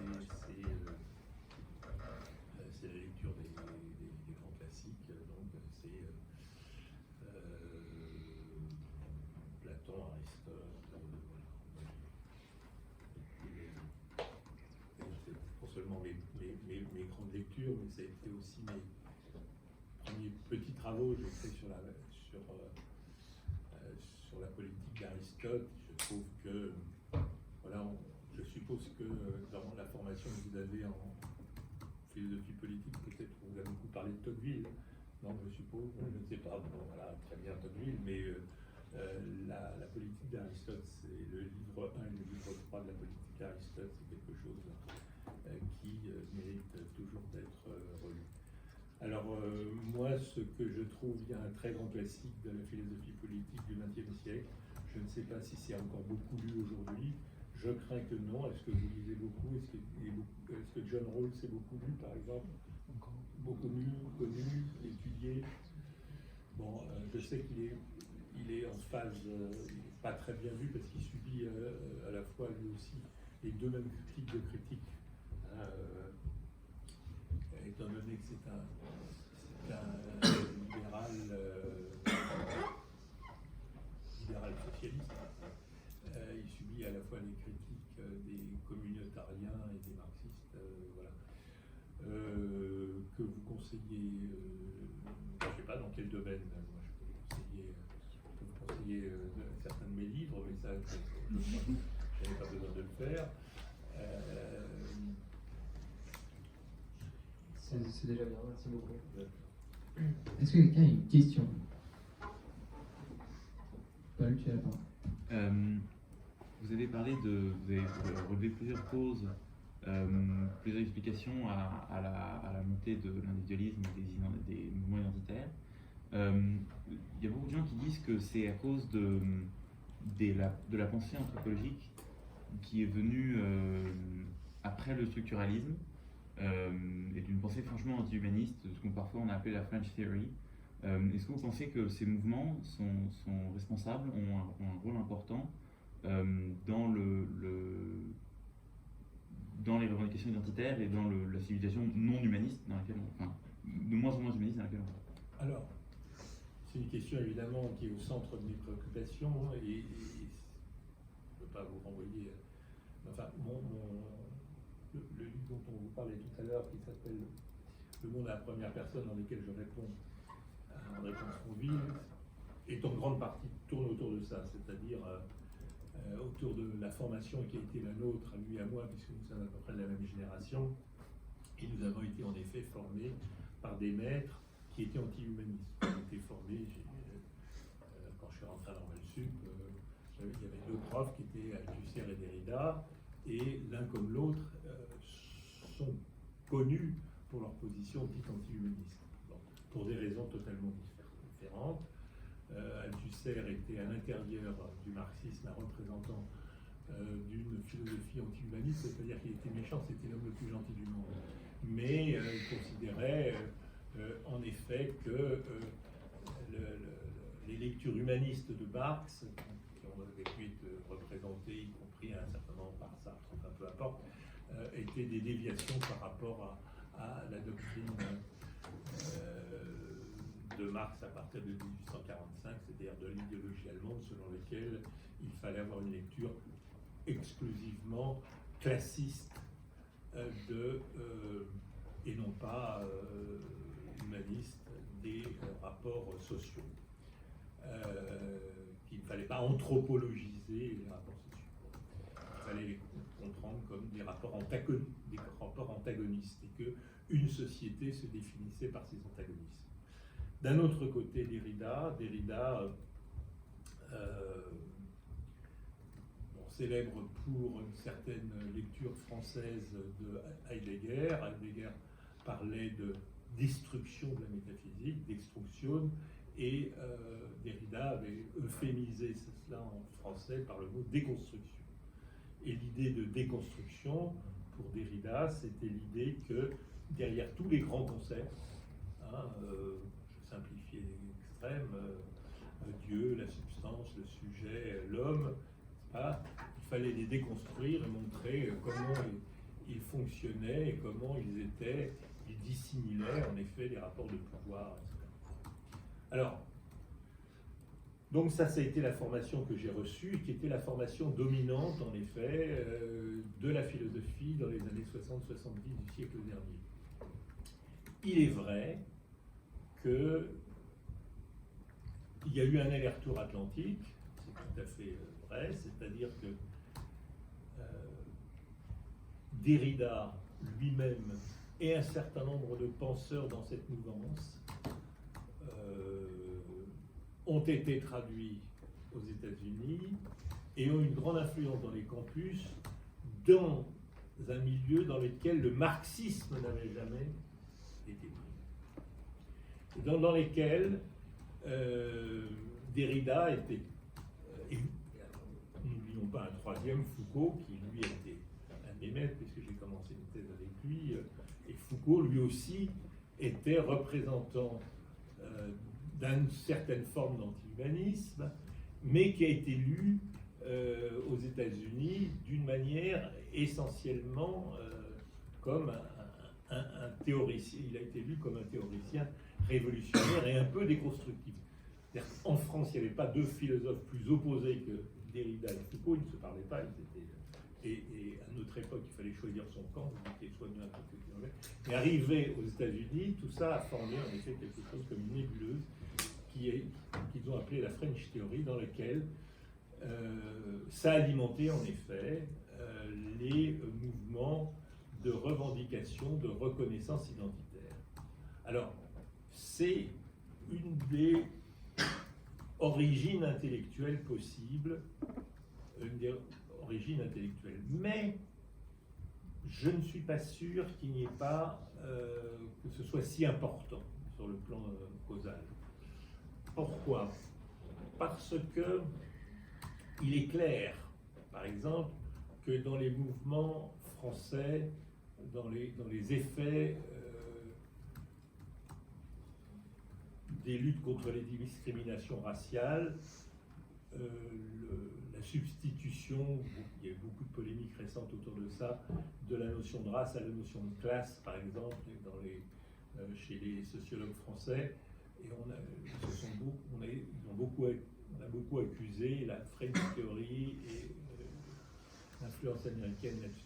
la lecture des grands classiques, donc c'est Platon, Aristote, voilà. C'est pas seulement mes grandes lectures, mais ça a été aussi mes premiers petits travaux que j'ai fait sur la politique d'Aristote. Je trouve que, voilà, je suppose que dans la formation que vous avez en philosophie politique, peut-être vous avez beaucoup parlé de Tocqueville, non, je suppose, je ne sais pas, bon, voilà, très bien Tocqueville, mais la politique d'Aristote, c'est le livre 1 et le livre 3 de la politique d'Aristote, c'est quelque chose qui mérite toujours d'être relu. Alors, moi, ce que je trouve, il y a un très grand classique de la philosophie politique du XXe siècle. Je ne sais pas si c'est encore beaucoup lu aujourd'hui. Je crains que non. Est-ce que vous lisez beaucoup? Est-ce que John Rawls est beaucoup lu, par exemple? Beaucoup lu, connu, étudié. Bon, je sais qu'il est en phase pas très bien vu parce qu'il subit à la fois lui aussi les deux mêmes critiques de critique. Étant donné que c'est un libéral socialiste, il subit à la fois les critiques des communautariens et des marxistes. Voilà. Que vous conseillez, je ne sais pas dans quel domaine, moi je peux vous conseiller certains de mes livres, mais ça, je n'avais pas besoin de le faire. C'est déjà bien, merci beaucoup. Est-ce que quelqu'un a une question? Paul, tu as la parole. Vous avez relevé plusieurs causes, plusieurs explications à la montée de l'individualisme et des mouvements identitaires. Il y a beaucoup de gens qui disent que c'est à cause de la pensée anthropologique qui est venue après le structuralisme. Et d'une pensée franchement anti-humaniste, ce qu'on parfois on a appelé la French Theory. Est-ce que vous pensez que ces mouvements sont responsables, ont un rôle important dans les revendications identitaires et dans la civilisation non humaniste dans laquelle de moins en moins humaniste dans laquelle on vit? Alors, c'est une question évidemment qui est au centre de mes préoccupations et je ne peux pas vous renvoyer. Enfin, le livre dont on vous parlait tout à l'heure, qui s'appelle Le monde à la première personne, dans lequel je réponds à André Consponville, est en grande partie tourne autour de ça, c'est-à-dire autour de la formation qui a été la nôtre, à lui et à moi, puisque nous sommes à peu près de la même génération, et nous avons été en effet formés par des maîtres qui étaient anti-humanistes. J'ai été formé, quand je suis rentré à Normal Sup, il y avait deux profs qui étaient Althusser et Derrida, et l'un comme l'autre sont connus pour leur position dite anti-humaniste, pour des raisons totalement différentes. Althusser était à l'intérieur du marxisme un représentant d'une philosophie anti-humaniste, c'est-à-dire qu'il était méchant, c'était l'homme le plus gentil du monde. Mais il considérait en effet que les lectures humanistes de Marx, qui ont pu être représentées, y compris à un certain moment par Sartre, enfin peu importe, étaient des déviations par rapport à la doctrine de Marx à partir de 1845, c'est-à-dire de l'idéologie allemande selon laquelle il fallait avoir une lecture exclusivement classiste et non pas humaniste des rapports sociaux. Qu'il ne fallait pas anthropologiser les rapports sociaux. Il fallait les comprendre comme des rapports antagonistes et qu'une société se définissait par ses antagonismes. D'un autre côté, Derrida célèbre pour une certaine lecture française de Heidegger. Heidegger parlait de destruction de la métaphysique, d'extruction, et Derrida avait euphémisé cela en français par le mot déconstruction. Et l'idée de déconstruction, pour Derrida, c'était l'idée que derrière tous les grands concepts, je simplifie l'extrême, Dieu, la substance, le sujet, l'homme, il fallait les déconstruire et montrer comment ils fonctionnaient et comment ils dissimulaient en effet les rapports de pouvoir, etc. Alors, donc ça a été la formation que j'ai reçue, qui était la formation dominante, en effet, de la philosophie dans les années 60-70 du siècle dernier. Il est vrai qu'il y a eu un aller-retour atlantique, c'est tout à fait vrai, c'est-à-dire que Derrida lui-même et un certain nombre de penseurs dans cette mouvance ont été traduits aux États-Unis et ont une grande influence dans les campus, dans un milieu dans lequel le marxisme n'avait jamais été pris. Dans lesquels Derrida était, et n'oublions pas un troisième, Foucault, qui lui était un des maîtres, puisque j'ai commencé une thèse avec lui, et Foucault lui aussi était représentant d'une certaine forme d'anti-humanisme, mais qui a été lu aux États-Unis d'une manière essentiellement comme un théoricien. Il a été lu comme un théoricien révolutionnaire et un peu déconstructif. En France, il n'y avait pas deux philosophes plus opposés que Derrida et Foucault, ils ne se parlaient pas, et à notre époque, il fallait choisir son camp, il était soit de l'un, soit de l'autre. Et arrivé aux États-Unis, tout ça a formé en effet quelque chose comme une nébuleuse qu'ils ont appelée la French Theory, dans laquelle ça a alimenté en effet les mouvements de revendication, de reconnaissance identitaire. Alors, c'est une des origines intellectuelles possibles, une des origines intellectuelles. Mais je ne suis pas sûr qu'il n'y ait pas, que ce soit si important sur le plan causal. Pourquoi? Parce que il est clair, par exemple, que dans les mouvements français, dans les effets des luttes contre les discriminations raciales, la substitution, il y a eu beaucoup de polémiques récentes autour de ça, de la notion de race à la notion de classe, par exemple, chez les sociologues français, et on a beaucoup accusé la French Theory et l'influence américaine là-dessus.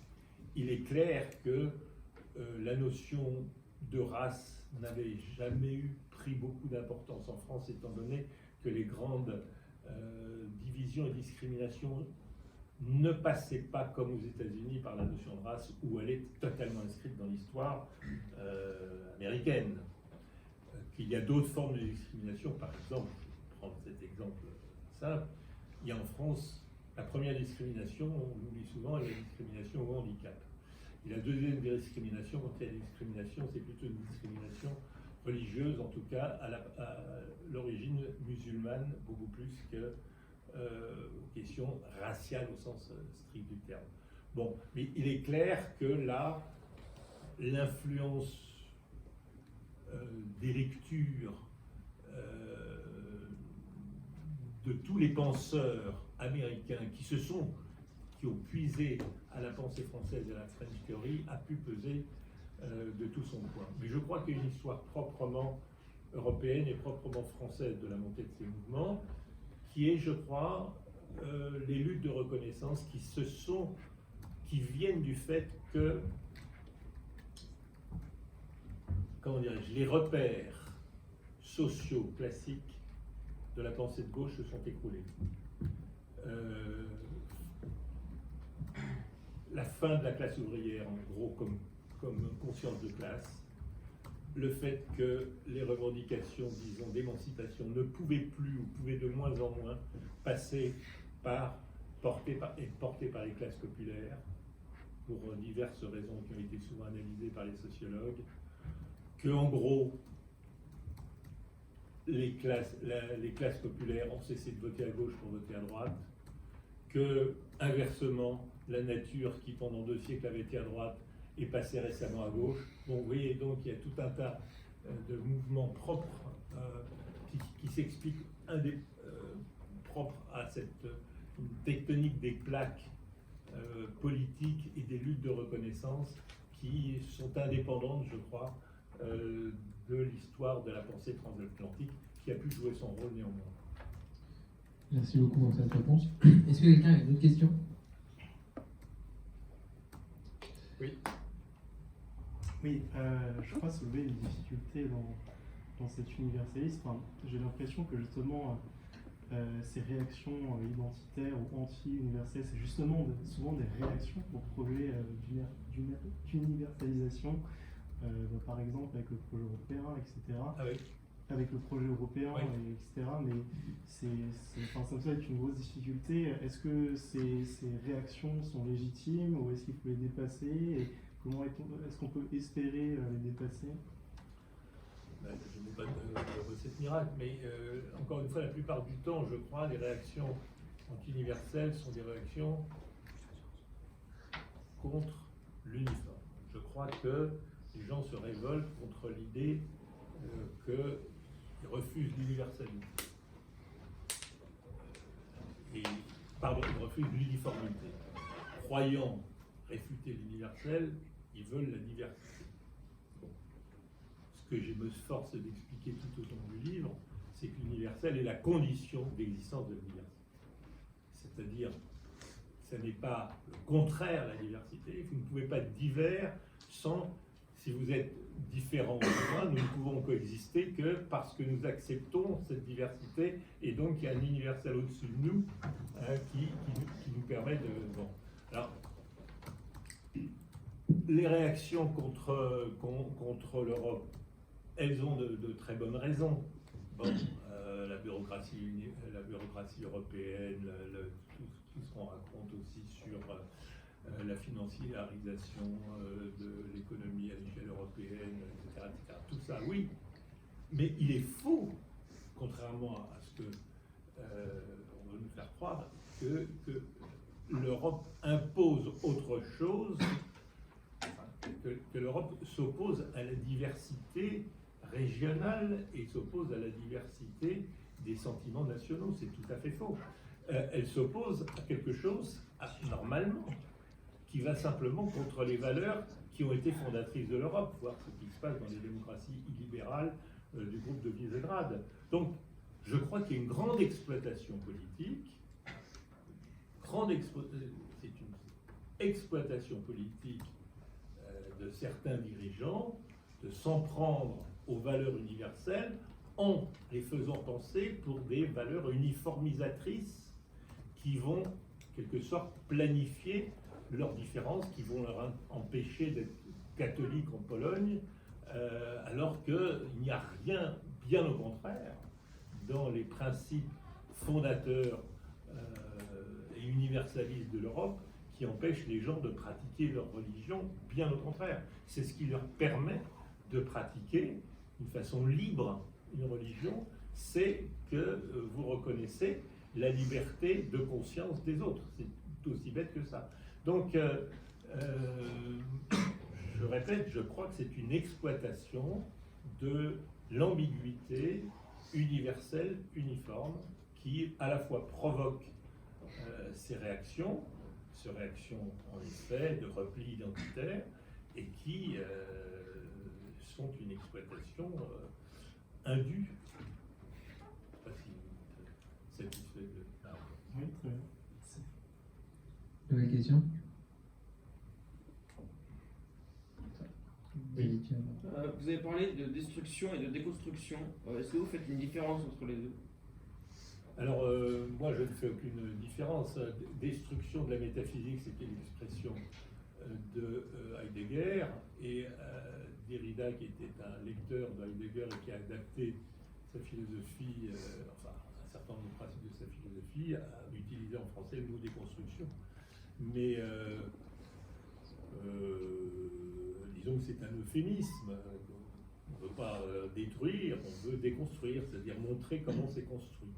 Il est clair que la notion de race n'avait jamais pris beaucoup d'importance en France, étant donné que les grandes divisions et discriminations ne passaient pas comme aux États-Unis par la notion de race, où elle est totalement inscrite dans l'histoire américaine. Qu'il y a d'autres formes de discrimination, par exemple, je prends cet exemple simple, il y a en France la première discrimination, on l'oublie souvent, est la discrimination au handicap. Et la deuxième discrimination, quand il y a une discrimination, c'est plutôt une discrimination religieuse, en tout cas à l'origine musulmane, beaucoup plus que question raciale au sens strict du terme. Bon, mais il est clair que là, l'influence des lectures de tous les penseurs américains qui ont puisé à la pensée française et à la French Theory a pu peser de tout son poids. Mais je crois qu'il y a une histoire proprement européenne et proprement française de la montée de ces mouvements, qui est, je crois, les luttes de reconnaissance qui viennent du fait que, comment dirais-je, les repères sociaux classiques de la pensée de gauche se sont écroulés. La fin de la classe ouvrière, en gros, comme conscience de classe, le fait que les revendications, disons, d'émancipation ne pouvaient plus ou pouvaient de moins en moins passer être portées par les classes populaires pour diverses raisons qui ont été souvent analysées par les sociologues, que en gros les classes populaires ont cessé de voter à gauche pour voter à droite, que inversement la nature qui pendant 2 siècles avait été à droite est passée récemment à gauche. Donc vous voyez, donc il y a tout un tas de mouvements propres qui s'expliquent propres à cette une tectonique des plaques politiques et des luttes de reconnaissance qui sont indépendantes, je crois, de l'histoire de la pensée transatlantique, qui a pu jouer son rôle néanmoins. Merci beaucoup pour cette réponse. Est-ce que quelqu'un a une autre question? Oui. Oui, je crois soulever une difficulté dans cet universalisme. Enfin, j'ai l'impression que justement ces réactions identitaires ou anti-universelles, c'est justement souvent des réactions au projet d'universalisation, par exemple avec le projet européen, etc. Avec le projet européen, oui. etc. Mais ça me semble être une grosse difficulté. Est-ce que ces réactions sont légitimes ou est-ce qu'il faut les dépasser? Et comment est-ce qu'on peut espérer les dépasser? Je n'ai pas de recette miracle, mais encore une fois, la plupart du temps, je crois, les réactions anti-universelles sont des réactions contre l'uniforme. Je crois que les gens se révoltent contre l'idée qu'ils refusent l'universalité. Ils refusent l'uniformité. Croyant réfuter l'universel, ils veulent la diversité. Ce que je me force d'expliquer tout au long du livre, c'est que l'universel est la condition d'existence de l'universel. C'est-à-dire, ce n'est pas le contraire à la diversité. Vous ne pouvez pas être divers sans, si vous êtes différent de moi, nous ne pouvons coexister que parce que nous acceptons cette diversité et donc il y a un universel au-dessus de nous qui nous permet de... Bon. Alors, les réactions contre l'Europe, elles ont de très bonnes raisons. Bon, la bureaucratie européenne, tout ce qu'on raconte aussi sur la financiarisation de l'économie à l'échelle européenne, etc., etc. Tout ça, oui. Mais il est faux, contrairement à ce que on veut nous faire croire, que l'Europe impose autre chose, que l'Europe s'oppose à la diversité régionale et s'oppose à la diversité des sentiments nationaux. C'est tout à fait faux. Elle s'oppose à quelque chose, normalement, qui va simplement contre les valeurs qui ont été fondatrices de l'Europe, voir ce qui se passe dans les démocraties illibérales du groupe de Visegrad. Donc, je crois qu'il y a une grande exploitation politique, c'est une exploitation politique de certains dirigeants de s'en prendre aux valeurs universelles en les faisant passer pour des valeurs uniformisatrices qui vont, en quelque sorte, planifier leurs différences, qui vont leur empêcher d'être catholiques en Pologne, alors qu'il n'y a rien, bien au contraire, dans les principes fondateurs et universalistes de l'Europe qui empêchent les gens de pratiquer leur religion, bien au contraire. C'est ce qui leur permet de pratiquer d'une façon libre une religion, c'est que vous reconnaissez la liberté de conscience des autres. C'est tout aussi bête que ça. Donc, je répète, je crois que c'est une exploitation de l'ambiguïté universelle, uniforme, qui à la fois provoque ces réactions en effet de repli identitaire, et qui sont une exploitation indue. Je ne sais pas si vous êtes satisfait de ça. Oui, très bien. Nouvelle question? Oui. Vous avez parlé de destruction et de déconstruction. Est-ce que vous faites une différence entre les deux? Alors, moi, je ne fais aucune différence. Destruction de la métaphysique, c'était l'expression de Heidegger, et Derrida, qui était un lecteur de Heidegger et qui a adapté sa philosophie, enfin un certain nombre de principes de sa philosophie, a utilisé en français le mot déconstruction. Mais disons que c'est un euphémisme. On ne veut pas détruire, on veut déconstruire, c'est-à-dire montrer comment c'est construit.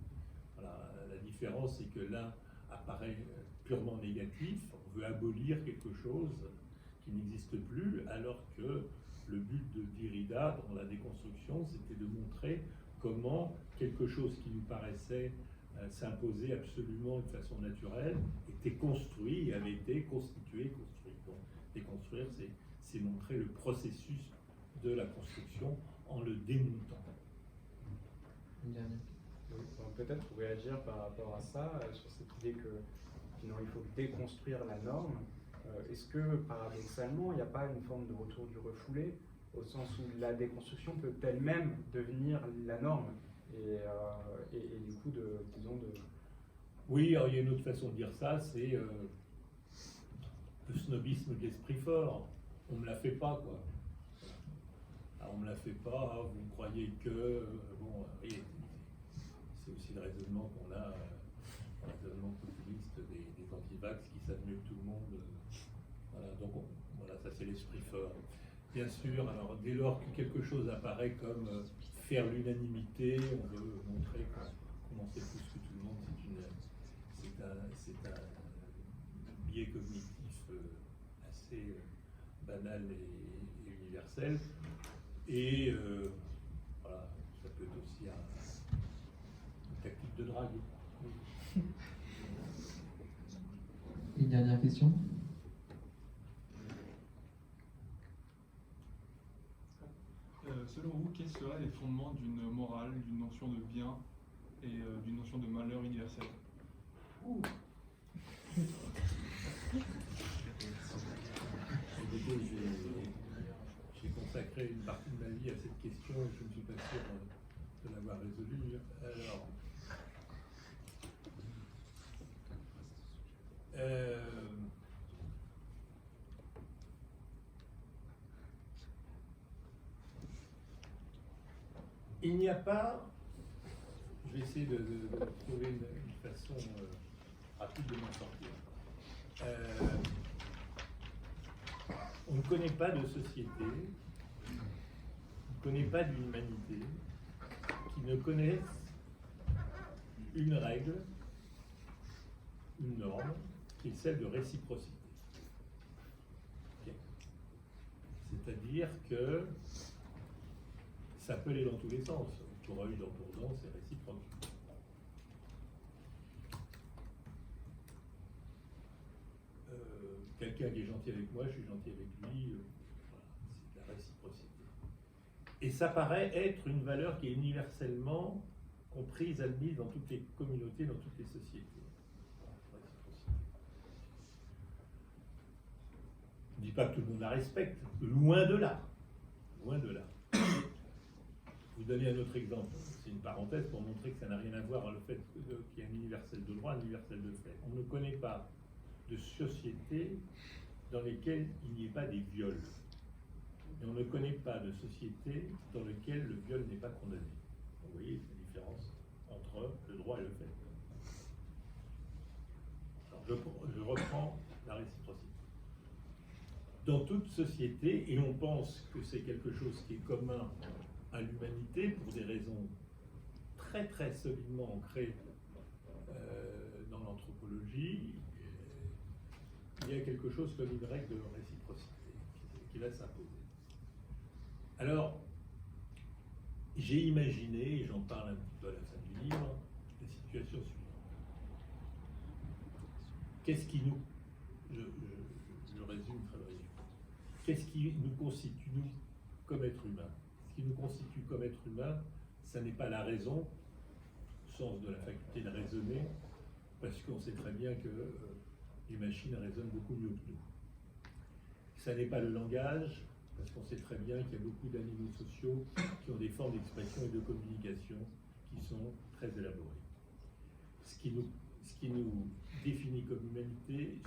Voilà, la différence, c'est que l'un apparaît purement négatif, on veut abolir quelque chose qui n'existe plus, alors que le but de Derrida dans la déconstruction, c'était de montrer comment quelque chose qui nous paraissait s'imposer absolument de façon naturelle était construit et avait été constitué, construit. Donc, déconstruire, c'est montrer le processus de la construction en le démontant. Une dernière. Oui, peut-être pour réagir par rapport à ça, sur cette idée que finalement il faut déconstruire la norme, est-ce que paradoxalement il n'y a pas une forme de retour du refoulé, au sens où la déconstruction peut elle-même devenir la norme et du coup, disons de... Oui, alors il y a une autre façon de dire ça, c'est le snobisme de l'esprit fort. On ne me la fait pas, quoi. Alors, on ne me la fait pas, vous croyez que... bon, oui, c'est aussi le raisonnement qu'on a, le raisonnement populiste des antivax qui savent mieux que tout le monde. Voilà, donc voilà, ça c'est l'esprit fort. Bien sûr, alors dès lors que quelque chose apparaît comme faire l'unanimité, on veut montrer qu'on en sait plus que tout le monde. C'est un biais cognitif assez banal et universel. Et voilà, ça peut être aussi une tactique de drague. Oui. Une dernière question. Selon vous, quels seraient les fondements d'une morale, d'une notion de bien et d'une notion de malheur universel? J'ai consacré une partie de ma vie à cette question et je ne suis pas sûr de l'avoir résolue. Alors, il n'y a pas, je vais essayer de trouver une façon rapide de m'en sortir. On ne connaît pas de société, on ne connaît pas d'humanité qui ne connaisse une règle, une norme, qui est celle de réciprocité. Okay. C'est-à-dire que ça peut aller dans tous les sens. Pour œil, dans pour dent, c'est réciproque. Quelqu'un qui est gentil avec moi, je suis gentil avec lui. Voilà, c'est de la réciprocité. Et ça paraît être une valeur qui est universellement comprise, admise dans toutes les communautés, dans toutes les sociétés. Réciprocité. Je ne dis pas que tout le monde la respecte, loin de là. Loin de là. Vous donnez un autre exemple, c'est une parenthèse pour montrer que ça n'a rien à voir avec le fait qu'il y a un universel de droit, un universel de fait. On ne connaît pas de société dans lesquelles il n'y ait pas des viols. Et on ne connaît pas de société dans laquelle le viol n'est pas condamné. Donc, vous voyez la différence entre le droit et le fait. Alors, je reprends la réciprocité. Dans toute société, et on pense que c'est quelque chose qui est commun à l'humanité pour des raisons très très solidement ancrées dans l'anthropologie, il y a quelque chose comme une règle de réciprocité qui va s'imposer. Alors, j'ai imaginé, et j'en parle un petit peu à la fin du livre, la situation suivante. Qu'est-ce qui nous... Je résume très brièvement. Qu'est-ce qui nous constitue, nous, comme êtres humains? Ce qui nous constitue comme êtres humains, ça n'est pas la raison, au sens de la faculté de raisonner, parce qu'on sait très bien que les machines raisonnent beaucoup mieux que nous. Ça n'est pas le langage, parce qu'on sait très bien qu'il y a beaucoup d'animaux sociaux qui ont des formes d'expression et de communication qui sont très élaborées. Ce qui nous définit comme humanité,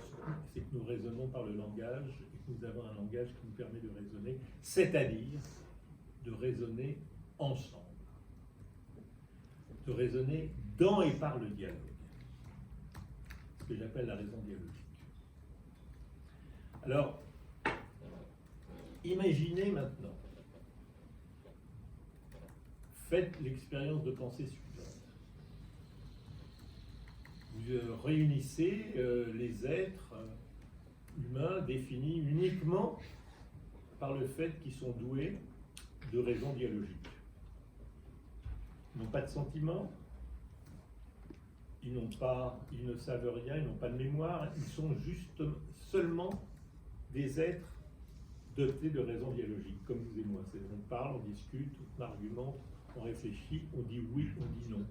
c'est que nous raisonnons par le langage et que nous avons un langage qui nous permet de raisonner, c'est-à-dire de raisonner ensemble, de raisonner dans et par le dialogue, ce que j'appelle la raison dialogique. Alors, imaginez maintenant, faites l'expérience de pensée suivante. Vous réunissez les êtres humains définis uniquement par le fait qu'ils sont doués de raison dialogique. Ils n'ont pas de sentiments, ils ne savent rien, ils n'ont pas de mémoire, ils sont juste seulement des êtres dotés de raison dialogique, comme vous et moi. On parle, on discute, on argumente, on réfléchit, on dit oui, on dit non.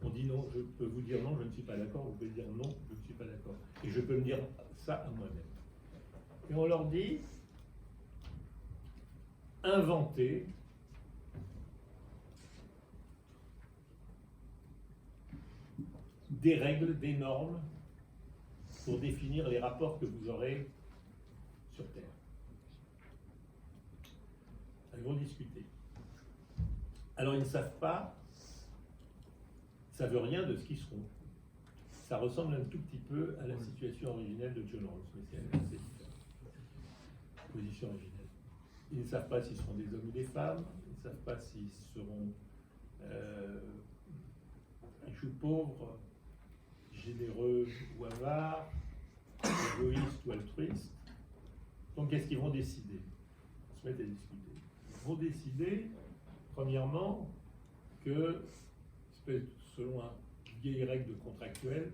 On dit non, je peux vous dire non, je ne suis pas d'accord, vous pouvez dire non, je ne suis pas d'accord. Et je peux me dire ça à moi-même. Et on leur dit, inventez des règles, des normes pour définir les rapports que vous aurez sur Terre. Ils vont discuter. Alors ils ne savent pas, ça ne veut rien de ce qu'ils seront. Ça ressemble un tout petit peu à la situation originelle de John Rawls, mais c'est assez différent. Position originelle. Ils ne savent pas s'ils seront des hommes ou des femmes, ils ne savent pas s'ils seront riches ou pauvres, généreux ou avares, égoïstes ou altruistes. Donc qu'est-ce qu'ils vont décider? Ils se mettent à discuter. Ils vont décider, premièrement, que, selon une vieille règle contractuelle,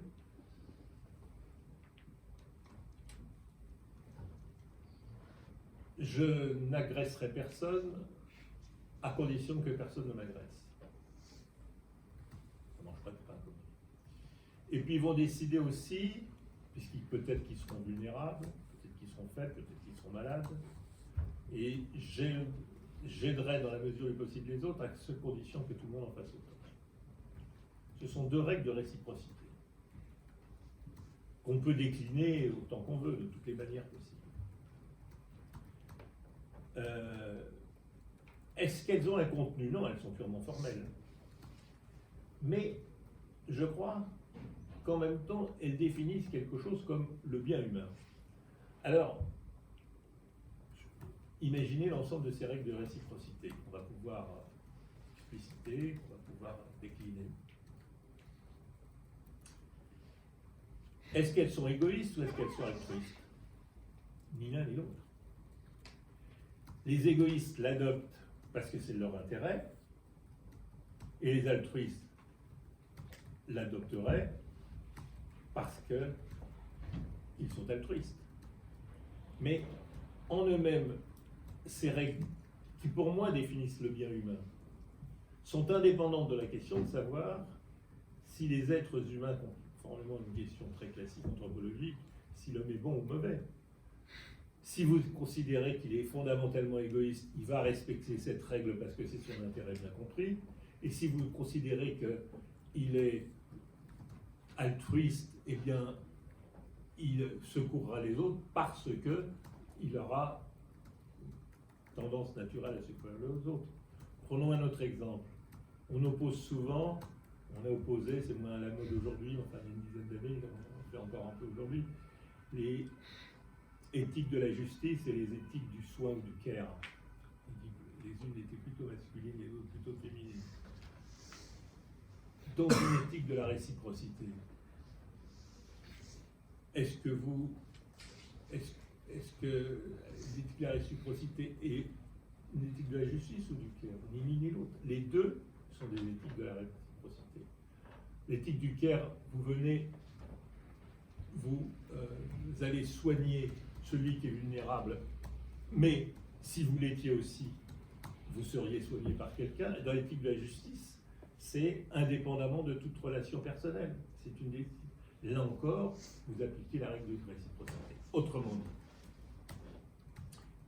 je n'agresserai personne à condition que personne ne m'agresse. Ça ne mange pas de pain comme ça. Et puis ils vont décider aussi, puisqu'ils peut-être qu'ils seront vulnérables, peut-être qu'ils seront faibles, peut-être qu'ils seront malades, et j'aiderai dans la mesure du possible les autres à ce condition que tout le monde en fasse autant. Ce sont deux règles de réciprocité qu'on peut décliner autant qu'on veut, de toutes les manières possibles. Est-ce qu'elles ont un contenu? Non, elles sont purement formelles. Mais je crois qu'en même temps, elles définissent quelque chose comme le bien humain. Alors, imaginez l'ensemble de ces règles de réciprocité qu'on va pouvoir expliciter, qu'on va pouvoir décliner. Est-ce qu'elles sont égoïstes ou est-ce qu'elles sont altruistes? Ni l'un ni l'autre. Les égoïstes l'adoptent parce que c'est leur intérêt, et les altruistes l'adopteraient parce qu'ils sont altruistes. Mais en eux-mêmes, ces règles, qui pour moi définissent le bien humain, sont indépendantes de la question de savoir si les êtres humains, conformément à une question très classique anthropologique, si l'homme est bon ou mauvais. Si vous considérez qu'il est fondamentalement égoïste, il va respecter cette règle parce que c'est son intérêt bien compris. Et si vous considérez qu'il est altruiste, eh bien, il secourra les autres parce qu'il aura tendance naturelle à secourir les autres. Prenons un autre exemple. On oppose souvent, on a opposé, c'est moins à la mode aujourd'hui, enfin il y a une dizaine d'années, on le fait encore un peu aujourd'hui, les éthiques de la justice et les éthiques du soin ou du care. Les unes étaient plutôt masculines, les autres plutôt féminines. Donc une éthique de la réciprocité. Est-ce que l'éthique de la réciprocité est une éthique de la justice ou du care? Ni l'un ni l'autre. Les deux sont des éthiques de la réciprocité. L'éthique du care, vous allez soigner celui qui est vulnérable, mais si vous l'étiez aussi, vous seriez soigné par quelqu'un. Et dans l'éthique de la justice, c'est indépendamment de toute relation personnelle. C'est une éthique. Là encore, vous appliquez la règle de réciprocité. Autrement dit,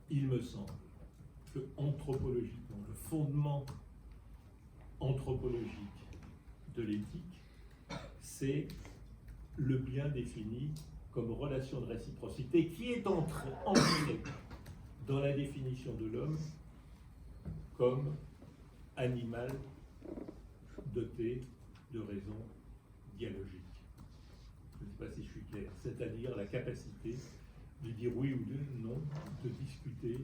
il me semble que anthropologiquement, le fondement anthropologique de l'éthique, c'est le bien défini comme relation de réciprocité qui est entrée dans la définition de l'homme comme animal doté de raison dialogique. Je ne sais pas si je suis clair, c'est-à-dire la capacité de dire oui ou de non, de discuter,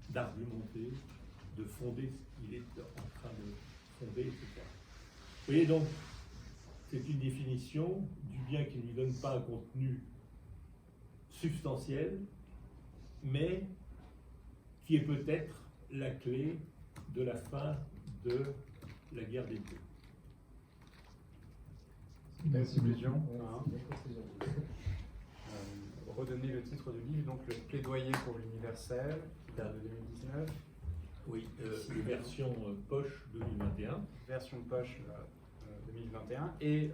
d'argumenter, de fonder ce qu'il est en train de fonder, etc. Vous voyez donc, c'est une définition du bien qui ne lui donne pas un contenu substantiel, mais qui est peut-être la clé de la fin de la guerre des dieux. Merci conclusion. Redonner le titre du livre, donc le plaidoyer pour l'universel, qui date de 2019. Oui, version poche 2021. Version poche 2021. Et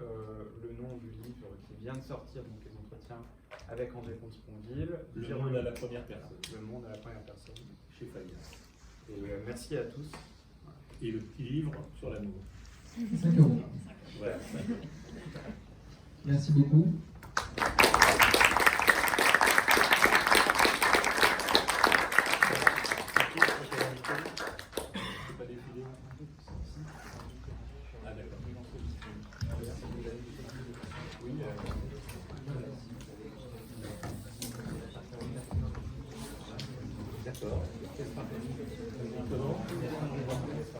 le nom du livre qui vient de sortir, donc les entretiens avec André Comte-Sponville. Le monde à la première personne. Le monde à la première personne. Chez Fayard. Et merci à tous. Et le petit livre sur l'amour. 5 €. Voilà. Merci beaucoup. Ah d'accord. D'accord. Maintenant,